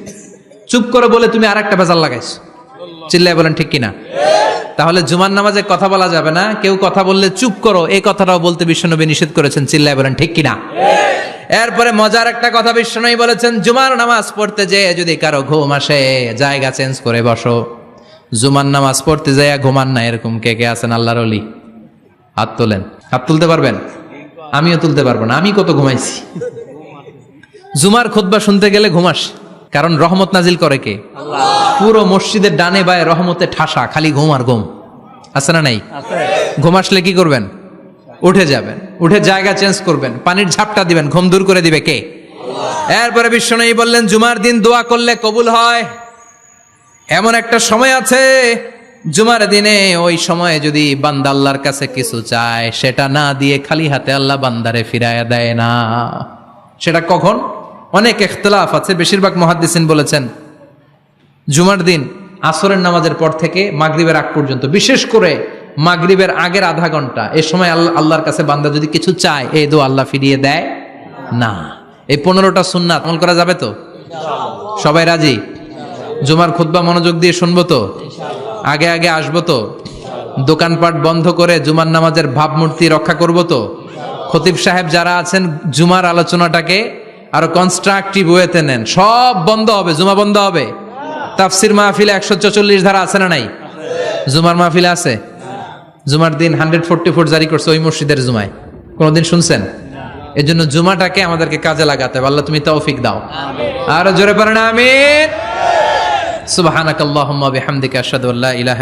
চুপ করো বলে তুমি আরেকটা ভেজাল লাগাইছো। চিল্লায় বলেন ঠিক কিনা? তাহলে জুমার নামাজে কথা বলা যাবে না, কেউ কথা বললে চুপ করো এই কথাটাও বলতে বিশ্বনবী নিষেধ করেছেন। চিল্লায় বলেন ঠিক কিনা? এরপরে মজার একটা কথা বিশ্বনবী বলেছেন, জুমার নামাজ পড়তে যেয়ে যদি কারো ঘুম আসে জায়গা চেঞ্জ করে বসো। জুমার নামাজ পড়তে যেয়ে ঘুমান না, এরকম কে কে আছেন আল্লাহর ওলি? হাত তোলেন। হাত তুলতে পারবেন? আমিও তুলতে পারবো না, আমি কত ঘুমাইছি। জুমার খুতবা শুনতে গেলে ঘুমাস, কারণ রহমত নাজিল করে কে? পুরো মসজিদের ডানে বায়ে রহমতে ঠাসা, খালি ঘুম আর ঘুম। আছে না নাই? ঘুম আসলে কি করবেন? উঠে যাবেন, উঠে জায়গা চেঞ্জ করবেন, পানির ঝাপটা দিবেন, ঘুম দূর করে দিবে কে? এরপরে বিশ্বনবী বললেন জুমার দিন দোয়া করলে কবুল হয়। এমন একটা সময় আছে জুমার দিনে, ওই সময়ে যদি বান্দা আল্লাহর কাছে কিছু চায় সেটা না দিয়ে খালি হাতে আল্লাহ বান্দারে ফিরায়া দেয় না। সেটা কখন? অনেক ইখতিলাফ আছে, বেশিরভাগ মুহাদ্দিসিন বলেছেন জুমার দিন আসরের নামাজের পর থেকে মাগরিবের আগ পর্যন্ত, বিশেষ করে মাগরিবের আগের আধা ঘন্টা, এই সময় আল্লাহর কাছে বান্দা যদি কিছু চায় এই দোয়া আল্লাহ ফিরিয়ে দেয় না। এই 15টা সুন্নাত আমল করা যাবে তো? সবাই রাজি? জুমার খুতবা মনোযোগ দিয়ে শুনবো তো? আগে আগে আসবো তো? দোকানপাট বন্ধ করে জুমার নামাজের ভাবমূর্তি রক্ষা করবো তো? খতিব সাহেব যারা আছেন জুমার আলোচনাটাকে আরো কনস্ট্রাকটিভ ওয়েতে নেন। সব বন্ধ হবে, জুমা বন্ধ হবে। তাফসির মাহফিলে 144 ধারা আছে না নাই? জুমার মাহফিলে আছে? জুমার দিন 144 জারি করছে ওই মসজিদের জুমায়, কোনদিন শুনছেন? এর জন্য জুমাটাকে আমাদেরকে কাজে লাগাতে হবে। আল্লাহ তুমি তৌফিক দাও। আরো জোরে পড়েন আমিন। সুবহানাকাল্লাহুম্মা বিহামদিকা আশহাদু আল্লা ইলাহা